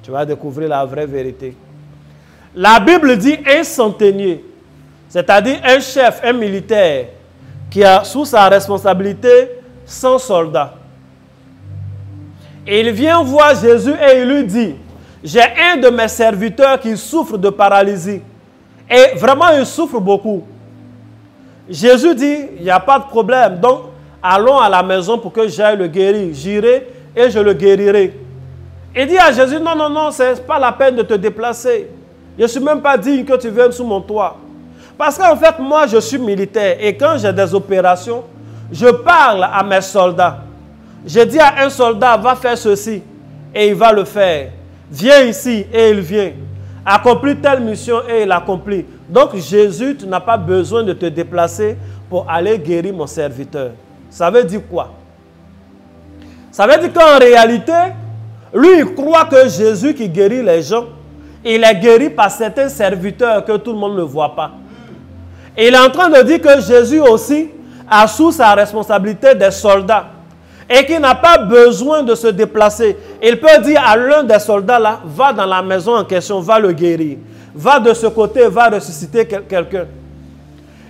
Tu vas découvrir la vraie vérité. La Bible dit un centenier, c'est-à-dire un chef, un militaire, qui a sous sa responsabilité 100 soldats. Et il vient voir Jésus et il lui dit, j'ai un de mes serviteurs qui souffre de paralysie. Et vraiment, il souffre beaucoup. Jésus dit, il n'y a pas de problème. Donc, allons à la maison pour que j'aille le guérir. J'irai et je le guérirai. Il dit à Jésus, non, non, non, ce n'est pas la peine de te déplacer. Je ne suis même pas digne que tu viennes sous mon toit. Parce qu'en fait, moi, je suis militaire. Et quand j'ai des opérations, je parle à mes soldats. Je dis à un soldat, va faire ceci. Et il va le faire. Viens ici et il vient. Accomplis telle mission et il accomplit. Donc Jésus, tu n'as pas besoin de te déplacer pour aller guérir mon serviteur. Ça veut dire quoi? Ça veut dire qu'en réalité, lui, il croit que Jésus qui guérit les gens, il est guéri par certains serviteurs que tout le monde ne voit pas. Et il est en train de dire que Jésus aussi a sous sa responsabilité des soldats. Et qu'il n'a pas besoin de se déplacer. Il peut dire à l'un des soldats là, va dans la maison en question, va le guérir. Va de ce côté, va ressusciter quelqu'un.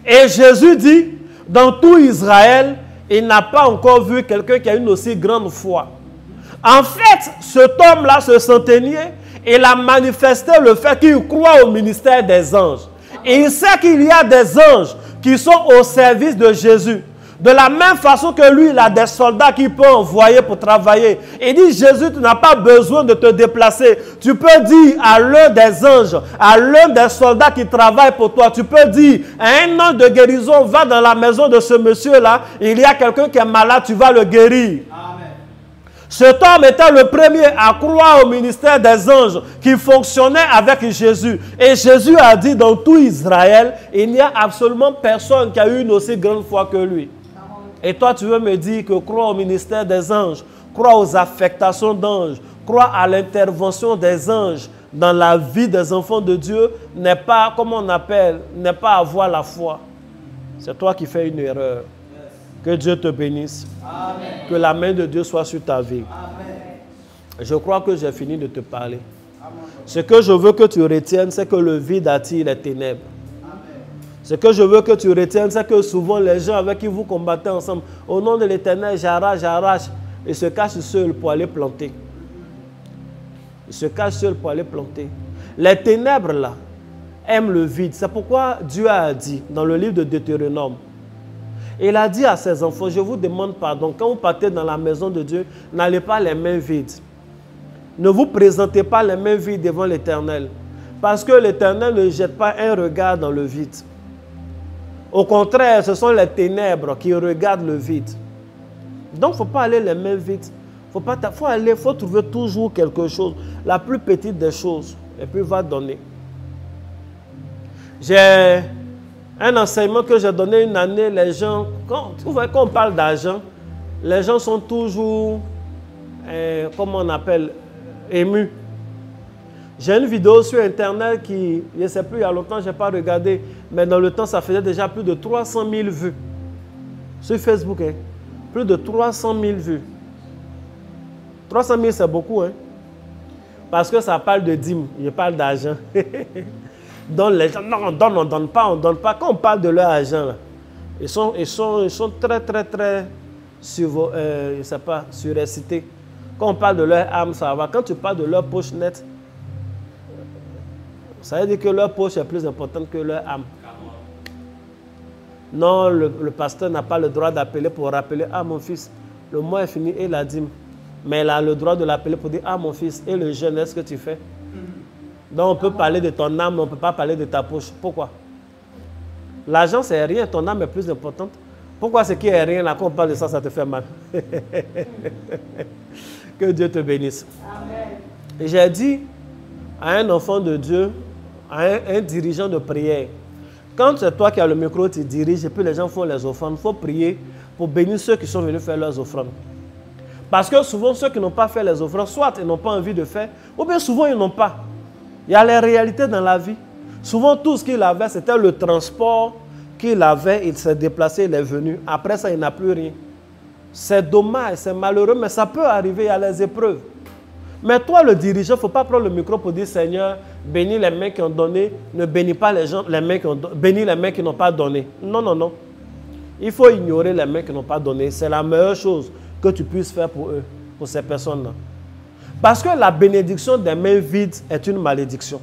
Et Jésus dit, dans tout Israël, il n'a pas encore vu quelqu'un qui a une aussi grande foi. En fait, cet homme-là, ce centenier, il a manifesté le fait qu'il croit au ministère des anges. Et il sait qu'il y a des anges qui sont au service de Jésus. De la même façon que lui, il a des soldats qu'il peut envoyer pour travailler. Il dit, Jésus, tu n'as pas besoin de te déplacer. Tu peux dire à l'un des anges, à l'un des soldats qui travaillent pour toi, tu peux dire à un ange de guérison, va dans la maison de ce monsieur-là, il y a quelqu'un qui est malade, tu vas le guérir. Amen. Cet homme était le premier à croire au ministère des anges qui fonctionnait avec Jésus. Et Jésus a dit, dans tout Israël, il n'y a absolument personne qui a eu une aussi grande foi que lui. Et toi, tu veux me dire que croire au ministère des anges, croire aux affectations d'anges, croire à l'intervention des anges dans la vie des enfants de Dieu n'est pas, comme on appelle, n'est pas avoir la foi. C'est toi qui fais une erreur. Que Dieu te bénisse. Amen. Que la main de Dieu soit sur ta vie. Amen. Je crois que j'ai fini de te parler. Amen. Ce que je veux que tu retiennes, c'est que le vide attire les ténèbres. Ce que je veux que tu retiennes, c'est que souvent les gens avec qui vous combattez ensemble, au nom de l'Éternel, j'arrache, ils se cachent seuls pour aller planter. Ils se cachent seuls pour aller planter. Les ténèbres là aiment le vide. C'est pourquoi Dieu a dit dans le livre de Deutéronome, il a dit à ses enfants, je vous demande pardon, quand vous partez dans la maison de Dieu, n'allez pas les mains vides. Ne vous présentez pas les mains vides devant l'Éternel. Parce que l'Éternel ne jette pas un regard dans le vide. Au contraire, ce sont les ténèbres qui regardent le vide. Donc, il ne faut pas aller les mains vides. Il faut trouver toujours quelque chose, la plus petite des choses, et puis va donner. J'ai un enseignement que j'ai donné une année, les gens, quand on parle d'argent, les gens sont toujours, comment on appelle, émus. J'ai une vidéo sur Internet qui, je ne sais plus, il y a longtemps, je n'ai pas regardé, mais dans le temps, ça faisait déjà plus de 300 000 vues. Sur Facebook, hein? Plus de 300 000 vues. 300 000, c'est beaucoup, hein? Parce que ça parle de dîmes, je parle d'argent. Donc les gens, non, on ne donne pas, on ne donne pas. Quand on parle de leur argent, là, ils sont très, je sais pas, surexcités. Quand on parle de leur âme, ça va. Quand tu parles de leur poche nette, ça veut dire que leur poche est plus importante que leur âme. Non, le pasteur n'a pas le droit d'appeler pour rappeler, ah mon fils, le mois est fini et la dîme. Mais il a le droit de l'appeler pour dire, ah mon fils, et le jeûne, est-ce que tu fais? Donc on peut parler de ton âme, mais on ne peut pas parler de ta poche. Pourquoi? L'argent, c'est rien, ton âme est plus importante. Pourquoi ce qui est rien, là, quand on parle de ça, ça te fait mal? Que Dieu te bénisse. Amen. J'ai dit à un enfant de Dieu, à un dirigeant de prière, quand c'est toi qui as le micro, tu diriges et puis les gens font les offrandes, il faut prier pour bénir ceux qui sont venus faire leurs offrandes. Parce que souvent, ceux qui n'ont pas fait les offrandes, soit ils n'ont pas envie de faire, ou bien souvent, ils n'ont pas. Il y a les réalités dans la vie. Souvent, tout ce qu'il avait, c'était le transport qu'il avait. Il s'est déplacé, il est venu. Après ça, il n'a plus rien. C'est dommage, c'est malheureux, mais ça peut arriver, il y a les épreuves. Mais toi, le dirigeant, il ne faut pas prendre le micro pour dire, Seigneur, bénis les mains qui ont donné, ne bénis pas les gens, les mains qui ont bénis les mains qui n'ont pas donné. Non, non, non. Il faut ignorer les mains qui n'ont pas donné. C'est la meilleure chose que tu puisses faire pour eux, pour ces personnes-là. Parce que la bénédiction des mains vides est une malédiction.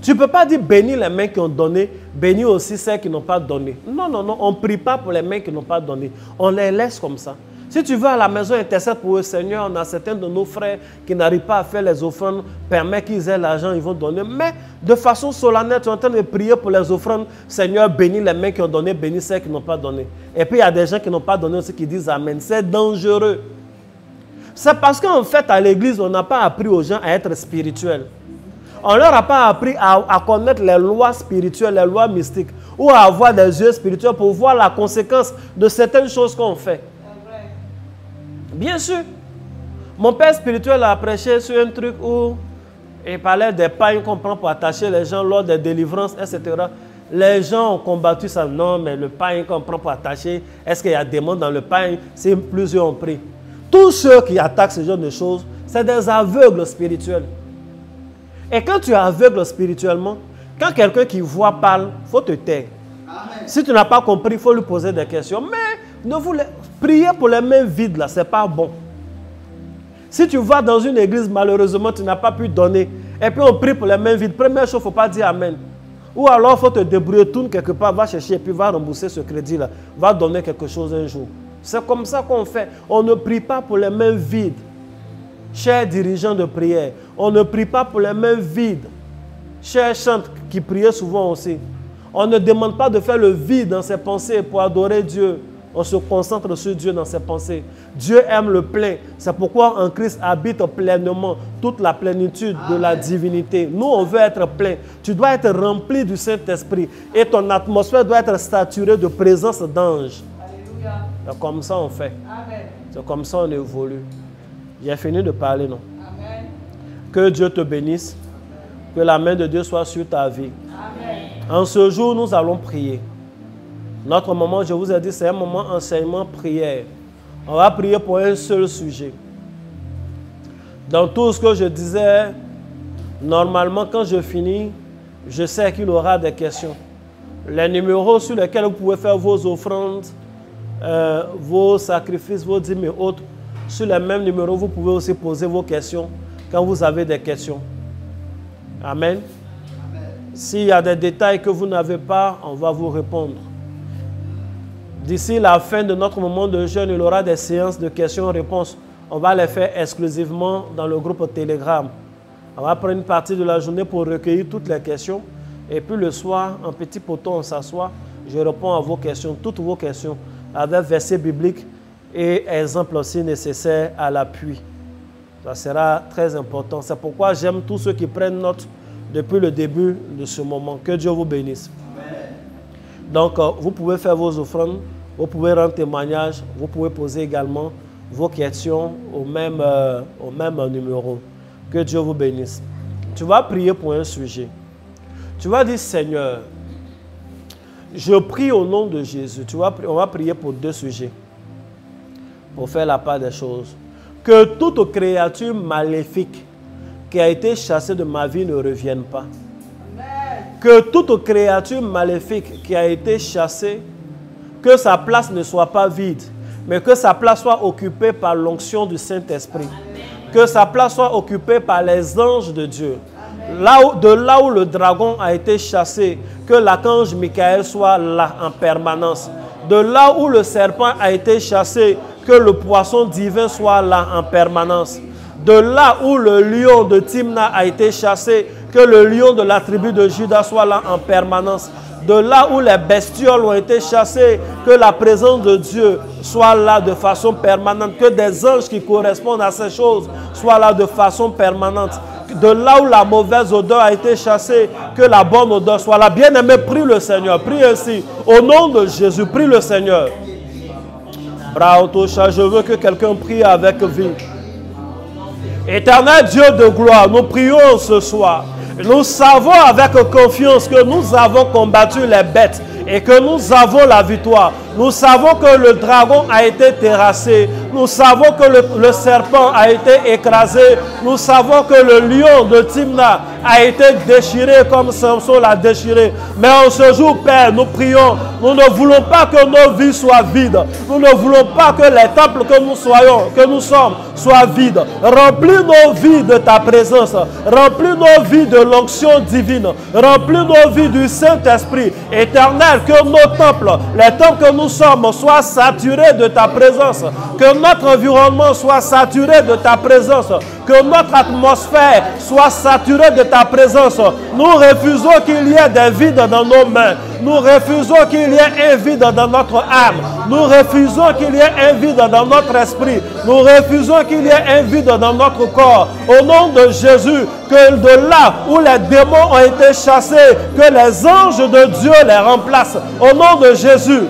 Tu ne peux pas dire bénis les mains qui ont donné, bénis aussi celles qui n'ont pas donné. Non, non, non, on ne prie pas pour les mains qui n'ont pas donné. On les laisse comme ça. Si tu veux à la maison intercède pour eux, Seigneur, on a certains de nos frères qui n'arrivent pas à faire les offrandes, permets qu'ils aient l'argent, ils vont donner. Mais de façon solennelle, tu es en train de prier pour les offrandes, Seigneur, bénis les mains qui ont donné, bénis celles qui n'ont pas donné. Et puis il y a des gens qui n'ont pas donné aussi qui disent Amen. C'est dangereux. C'est parce qu'en fait, à l'église, on n'a pas appris aux gens à être spirituels. On ne leur a pas appris à connaître les lois spirituelles, les lois mystiques, ou à avoir des yeux spirituels pour voir la conséquence de certaines choses qu'on fait. Bien sûr. Mon père spirituel a prêché sur un truc où il parlait des pains qu'on prend pour attacher les gens lors des délivrances, etc. Les gens ont combattu ça. Non, mais le pain qu'on prend pour attacher, est-ce qu'il y a des démons dans le pain? Si plusieurs ont pris. Tous ceux qui attaquent ce genre de choses, c'est des aveugles spirituels. Et quand tu es aveugle spirituellement, quand quelqu'un qui voit parle, il faut te taire. Amen. Si tu n'as pas compris, il faut lui poser des questions. Mais ne vous prier pour les mains vides, là, ce n'est pas bon. Si tu vas dans une église, malheureusement, tu n'as pas pu donner, et puis on prie pour les mains vides, première chose, il ne faut pas dire Amen. Ou alors, il faut te débrouiller, tourne quelque part, va chercher, et puis va rembourser ce crédit-là. Va donner quelque chose un jour. C'est comme ça qu'on fait. On ne prie pas pour les mains vides. Chers dirigeants de prière, on ne prie pas pour les mains vides. Chers chantres qui priaient souvent aussi. On ne demande pas de faire le vide dans ses pensées pour adorer Dieu. On se concentre sur Dieu dans ses pensées. Dieu aime le plein. C'est pourquoi en Christ habite pleinement toute la plénitude de la divinité. Nous, on veut être plein. Tu dois être rempli du Saint-Esprit. Et ton atmosphère doit être saturée de présence d'anges. C'est comme ça on fait. C'est comme ça on évolue. J'ai fini de parler, non? Amen. Que Dieu te bénisse. Que la main de Dieu soit sur ta vie. Amen. En ce jour, nous allons prier. Notre moment, je vous ai dit, c'est un moment enseignement prière. On va prier pour un seul sujet. Dans tout ce que je disais, normalement, quand je finis, je sais qu'il y aura des questions. Les numéros sur lesquels vous pouvez faire vos offrandes, vos sacrifices, vos dîmes et autres, sur les mêmes numéros, vous pouvez aussi poser vos questions quand vous avez des questions. Amen. S'il y a des détails que vous n'avez pas, on va vous répondre. D'ici la fin de notre moment de jeûne, il y aura des séances de questions-réponses. On va les faire exclusivement dans le groupe Telegram. On va prendre une partie de la journée pour recueillir toutes les questions. Et puis le soir, en petit poteau, on s'assoit. Je réponds à vos questions, toutes vos questions, avec versets bibliques et exemples aussi nécessaires à l'appui. Ça sera très important. C'est pourquoi j'aime tous ceux qui prennent note depuis le début de ce moment. Que Dieu vous bénisse. Amen. Donc, vous pouvez faire vos offrandes, vous pouvez rendre témoignage, vous pouvez poser également vos questions au même numéro. Que Dieu vous bénisse. Tu vas prier pour un sujet. Tu vas dire, Seigneur, je prie au nom de Jésus. On va prier pour deux sujets, pour faire la part des choses. Que toute créature maléfique qui a été chassée de ma vie ne revienne pas. Amen. Que toute créature maléfique qui a été chassée, que sa place ne soit pas vide, mais que sa place soit occupée par l'onction du Saint-Esprit. Que sa place soit occupée par les anges de Dieu. De là où le dragon a été chassé, que l'archange Michael soit là en permanence. De là où le serpent a été chassé, que le poisson divin soit là en permanence. De là où le lion de Timna a été chassé, que le lion de la tribu de Juda soit là en permanence. De là où les bestioles ont été chassées, que la présence de Dieu soit là de façon permanente. Que des anges qui correspondent à ces choses soient là de façon permanente. de là où la mauvaise odeur a été chassée, que la bonne odeur soit là. Bien-aimé, prie le Seigneur, prie ainsi. Au nom de Jésus, prie le Seigneur. Je veux que quelqu'un prie avec vie. Éternel Dieu de gloire, nous prions ce soir. Nous savons avec confiance que nous avons combattu les bêtes et que nous avons la victoire. Nous savons que le dragon a été terrassé. Nous savons que le serpent a été écrasé. Nous savons que le lion de Timna a été déchiré comme Samson l'a déchiré. Mais en ce jour, Père, nous prions. Nous ne voulons pas que nos vies soient vides. Nous ne voulons pas que les temples que nous sommes, soient vides. Remplis nos vies de ta présence. Remplis nos vies de l'onction divine. Remplis nos vies du Saint-Esprit. Éternel, que nos temples, les temples que nous sommes, soient saturés de ta présence. Que notre environnement soit saturé de ta présence. Que notre atmosphère soit saturée de ta présence. Nous refusons qu'il y ait des vides dans nos mains. Nous refusons qu'il y ait un vide dans notre âme. Nous refusons qu'il y ait un vide dans notre esprit. Nous refusons qu'il y ait un vide dans notre corps. Au nom de Jésus, que de là où les démons ont été chassés, que les anges de Dieu les remplacent. Au nom de Jésus.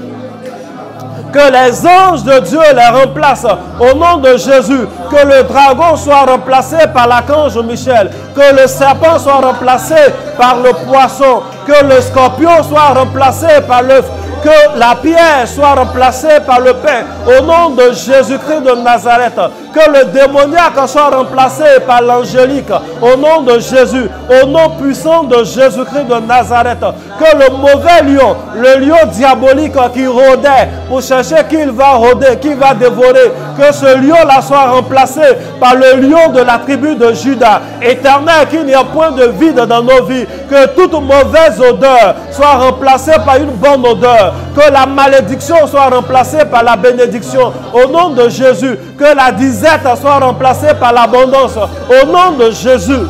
Que les anges de Dieu les remplacent au nom de Jésus. Que le dragon soit remplacé par l'archange Michel. Que le serpent soit remplacé par le poisson. Que le scorpion soit remplacé par l'œuf. Que la pierre soit remplacée par le pain. Au nom de Jésus-Christ de Nazareth. Que le démoniaque soit remplacé par l'angélique. Au nom de Jésus. Au nom puissant de Jésus-Christ de Nazareth. Que le mauvais lion, le lion diabolique qui rôdait pour chercher qui il va rôder, qui va dévorer, que ce lion-là soit remplacé par le lion de la tribu de Juda. Éternel, qu'il n'y ait point de vide dans nos vies. Que toute mauvaise odeur soit remplacée par une bonne odeur. Que la malédiction soit remplacée par la bénédiction. Au nom de Jésus. Que la disette soit remplacée par l'abondance. Au nom de Jésus.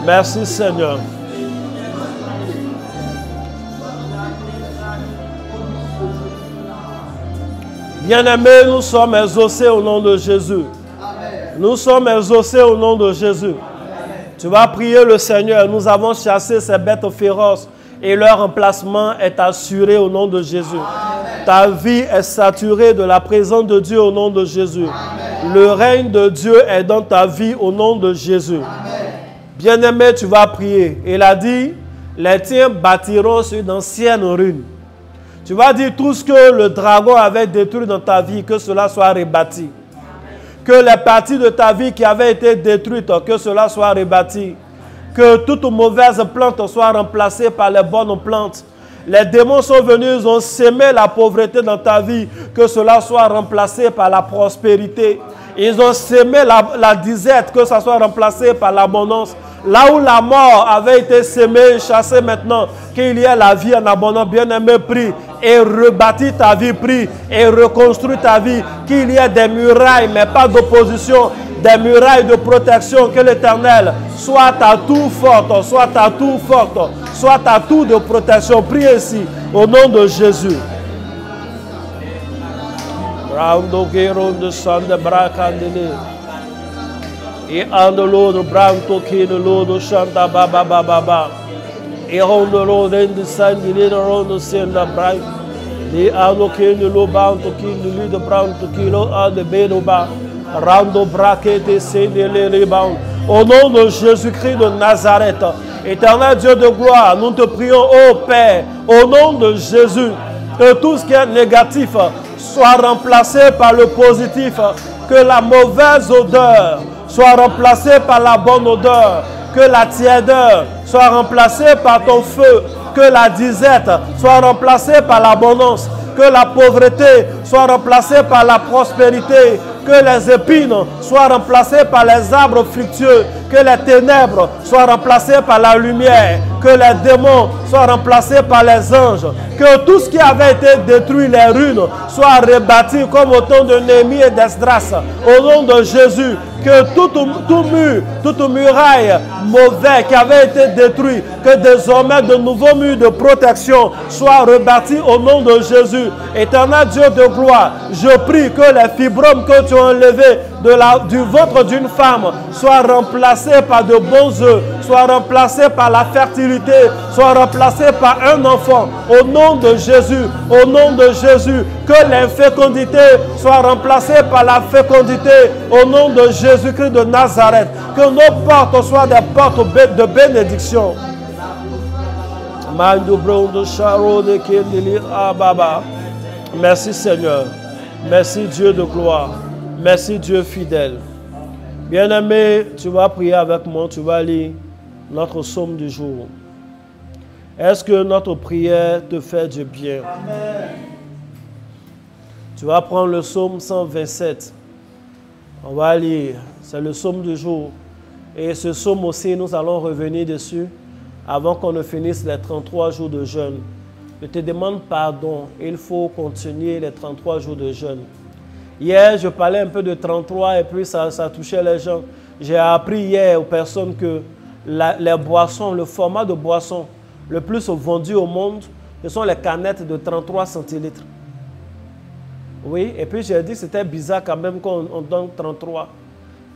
Merci Seigneur. Bien-aimés, nous sommes exaucés au nom de Jésus. Nous sommes exaucés au nom de Jésus. Tu vas prier le Seigneur. Nous avons chassé ces bêtes féroces et leur emplacement est assuré au nom de Jésus. Ta vie est saturée de la présence de Dieu au nom de Jésus. Le règne de Dieu est dans ta vie au nom de Jésus. Bien-aimé, tu vas prier. Il a dit, les tiens bâtiront sur d'anciennes ruines. Tu vas dire tout ce que le dragon avait détruit dans ta vie, que cela soit rebâti. Que les parties de ta vie qui avaient été détruites, que cela soit rebâti. Que toute mauvaise plante soit remplacée par les bonnes plantes. Les démons sont venus, ils ont sémé la pauvreté dans ta vie, que cela soit remplacé par la prospérité. Ils ont sémé la disette, que ça soit remplacé par l'abondance. Là où la mort avait été sémée, chassée maintenant, qu'il y ait la vie en abondance. Bien-aimé, prie et rebâtis ta vie, prie et reconstruis ta vie. Qu'il y ait des murailles, mais pas d'opposition, des murailles de protection. Que l'Éternel soit ta tour forte, soit ta tour forte, soit ta tour de protection. Prie ici, au nom de Jésus. Et en de l'autre, branto qui de l'autre chanta baba baba baba. Et on de l'autre, de sangue, de l'autre, senda brai. Et en de l'autre, branto qui de l'autre, branto qui l'autre, de bédoba. Rando braquete, sende les rebounds. Au nom de Jésus-Christ de Nazareth, éternel Dieu de gloire, nous te prions, ô Père, au nom de Jésus, que tout ce qui est négatif soit remplacé par le positif, que la mauvaise odeur soit remplacée par la bonne odeur, que la tiédeur soit remplacée par ton feu, que la disette soit remplacée par l'abondance, que la pauvreté soit remplacée par la prospérité, que les épines soient remplacées par les arbres fructueux, que les ténèbres soient remplacées par la lumière, que les démons soient remplacés par les anges, que tout ce qui avait été détruit, les ruines, soit rebâti comme au temps de Néhémie et d'Esdras. Au nom de Jésus, que tout mur, toute muraille mauvais qui avait été détruit, que désormais de nouveaux murs de protection soient rebâtis au nom de Jésus. Éternel Dieu de gloire, je prie que les fibromes que tu as enlevés, du ventre d'une femme soit remplacé par de bons œufs, soit remplacé par la fertilité, soit remplacé par un enfant. Au nom de Jésus, au nom de Jésus, que l'infécondité soit remplacée par la fécondité. Au nom de Jésus-Christ de Nazareth, que nos portes soient des portes de bénédiction. Merci Seigneur. Merci Dieu de gloire. Merci Dieu fidèle. Bien-aimé, tu vas prier avec moi, tu vas lire notre psaume du jour. Est-ce que notre prière te fait du bien? Amen. Tu vas prendre le psaume 127. On va lire. C'est le psaume du jour. Et ce psaume aussi, nous allons revenir dessus avant qu'on ne finisse les 33 jours de jeûne. Je te demande pardon. Il faut continuer les 33 jours de jeûne. Hier, je parlais un peu de 33 et puis ça touchait les gens. J'ai appris hier aux personnes que les boissons, le format de boisson le plus vendu au monde, ce sont les canettes de 33 centilitres. Oui, et puis j'ai dit que c'était bizarre quand même qu'on donne 33.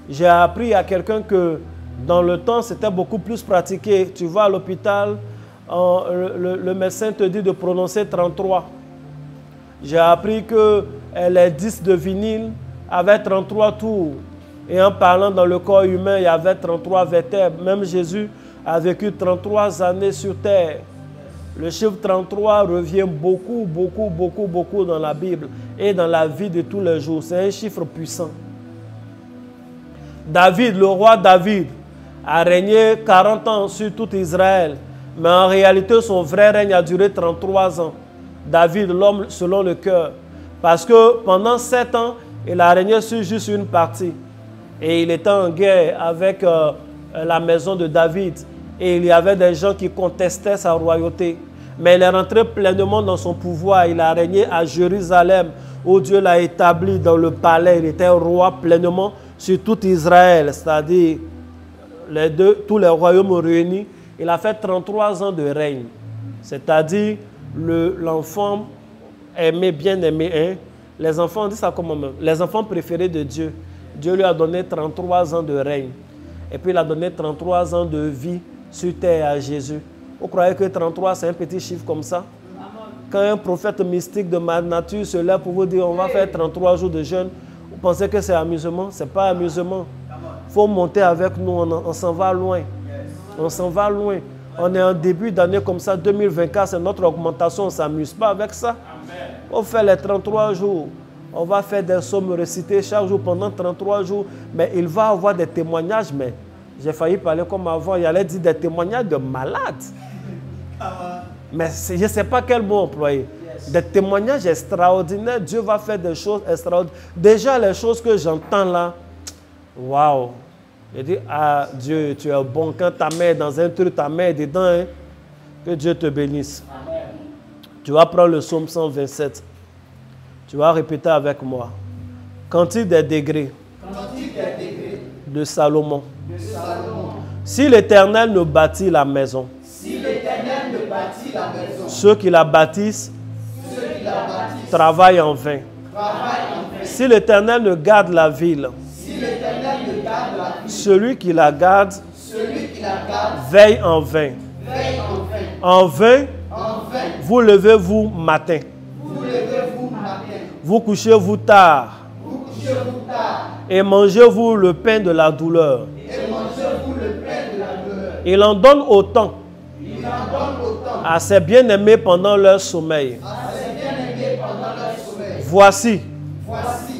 J'ai appris à quelqu'un que dans le temps, c'était beaucoup plus pratiqué. Tu vas à l'hôpital, le médecin te dit de prononcer 33. J'ai appris que les disques de vinyle avaient 33 tours. Et en parlant dans le corps humain, il y avait 33 vertèbres. Même Jésus a vécu 33 années sur terre. Le chiffre 33 revient beaucoup dans la Bible et dans la vie de tous les jours. C'est un chiffre puissant. David, le roi David, a régné 40 ans sur tout Israël. Mais en réalité, son vrai règne a duré 33 ans. David, l'homme selon le cœur. Parce que pendant 7 ans, il a régné sur juste une partie. Et il était en guerre avec la maison de David. Et il y avait des gens qui contestaient sa royauté. Mais il est rentré pleinement dans son pouvoir. Il a régné à Jérusalem, où Dieu l'a établi dans le palais. Il était roi pleinement sur tout Israël, c'est-à-dire tous les royaumes réunis. Il a fait 33 ans de règne. C'est-à-dire l'enfant aimé, bien aimé. Hein? Les enfants, on dit ça comment même? Les enfants préférés de Dieu. Dieu lui a donné 33 ans de règne. Et puis il a donné 33 ans de vie sur terre à Jésus. Vous croyez que 33 c'est un petit chiffre comme ça? Quand un prophète mystique de ma nature se lève pour vous dire on va faire 33 jours de jeûne, vous pensez que c'est amusement? Ce n'est pas amusement. Il faut monter avec nous, on s'en va loin. On s'en va loin. On est en début d'année comme ça, 2024, c'est notre augmentation, on ne s'amuse pas avec ça. On fait les 33 jours. On va faire des psaumes récités chaque jour pendant 33 jours. Mais il va avoir des témoignages, mais j'ai failli parler comme avant, il allait dire des témoignages de malades. Mais je ne sais pas quel mot employer. Des témoignages extraordinaires. Dieu va faire des choses extraordinaires. Déjà, les choses que j'entends là, waouh. Je dis, ah Dieu, tu es bon. Quand ta main est dans un truc, ta main est dedans. Hein? Que Dieu te bénisse. Amen. Tu vas prendre le psaume 127. Tu vas répéter avec moi. Cantique des degrés. Cantique des degrés. De Salomon. De Salomon. Si l'Éternel ne bâtit la maison. Si l'Éternel ne bâtit la maison. Ceux qui la bâtissent. Travaillent en vain. Si l'Éternel ne garde la ville. Celui qui la garde, veille en vain. En vain, vous levez-vous matin. Vous couchez-vous tard. Et mangez-vous le pain de la douleur. Il en donne autant à ses bien-aimés pendant leur sommeil. Voici,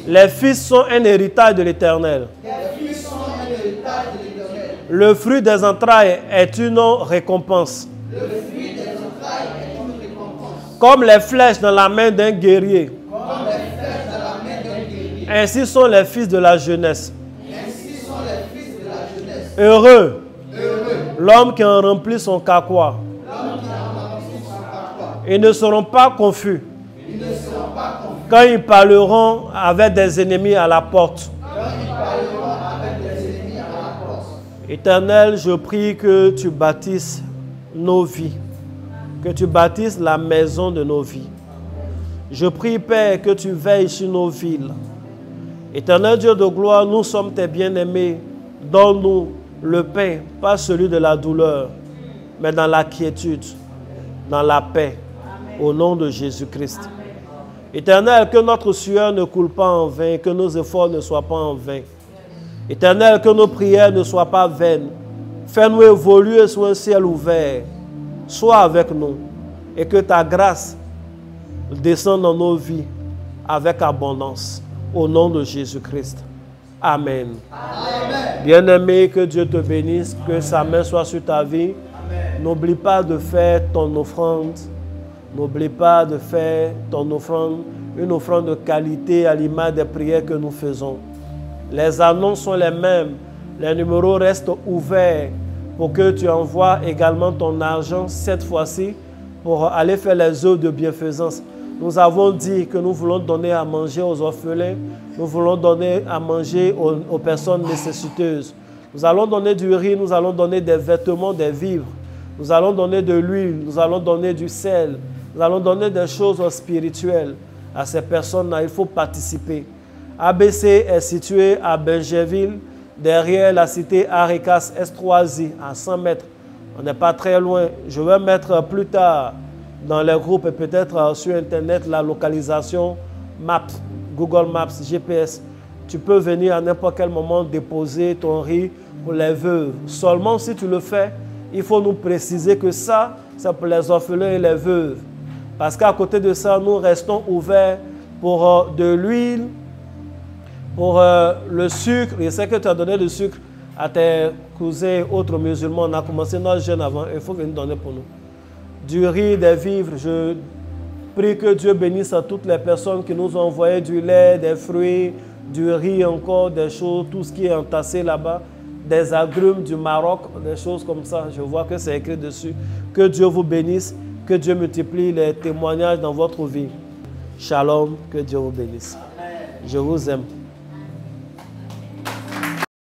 les fils sont un héritage de l'Éternel. Le fruit des entrailles est une récompense. Comme les flèches dans la main d'un guerrier. Ainsi sont les fils de la jeunesse. Heureux l'homme qui en remplit son carquois. Ils ne seront pas confus quand ils parleront avec des ennemis à la porte. Éternel, je prie que tu bâtisses nos vies, que tu bâtisses la maison de nos vies. Je prie, Père, que tu veilles sur nos villes Éternel Dieu de gloire, nous sommes tes bien-aimés. Donne-nous le pain, pas celui de la douleur, mais dans la quiétude, dans la paix, au nom de Jésus-Christ. Éternel, que notre sueur ne coule pas en vain, que nos efforts ne soient pas en vain. Éternel, que nos prières ne soient pas vaines. Fais-nous évoluer sous un ciel ouvert. Sois avec nous et que ta grâce descende dans nos vies avec abondance. Au nom de Jésus-Christ. Amen. Bien-aimé, que Dieu te bénisse, que sa main soit sur ta vie. N'oublie pas de faire ton offrande. N'oublie pas de faire ton offrande, une offrande de qualité à l'image des prières que nous faisons. Les annonces sont les mêmes. Les numéros restent ouverts pour que tu envoies également ton argent cette fois-ci pour aller faire les œuvres de bienfaisance. Nous avons dit que nous voulons donner à manger aux orphelins. Nous voulons donner à manger aux personnes nécessiteuses. Nous allons donner du riz, nous allons donner des vêtements, des vivres. Nous allons donner de l'huile, nous allons donner du sel. Nous allons donner des choses spirituelles à ces personnes-là. Il faut participer. ABC est situé à Bergerville, derrière la cité Arécas Estroisi, à 100 mètres. On n'est pas très loin. Je vais mettre plus tard dans les groupes et peut-être sur Internet la localisation Maps, Google Maps, GPS. Tu peux venir à n'importe quel moment déposer ton riz pour les veuves. Seulement si tu le fais, il faut nous préciser que ça, c'est pour les orphelins et les veuves. Parce qu'à côté de ça, nous restons ouverts pour de l'huile, pour le sucre. Je sais que tu as donné du sucre à tes cousins autres musulmans. On a commencé notre jeûne avant. Il faut venir donner pour nous. Du riz, des vivres. Je prie que Dieu bénisse à toutes les personnes qui nous ont envoyé du lait, des fruits, du riz encore, des choses, tout ce qui est entassé là-bas. Des agrumes du Maroc, des choses comme ça. Je vois que c'est écrit dessus. Que Dieu vous bénisse. Que Dieu multiplie les témoignages dans votre vie. Shalom, que Dieu vous bénisse. Je vous aime.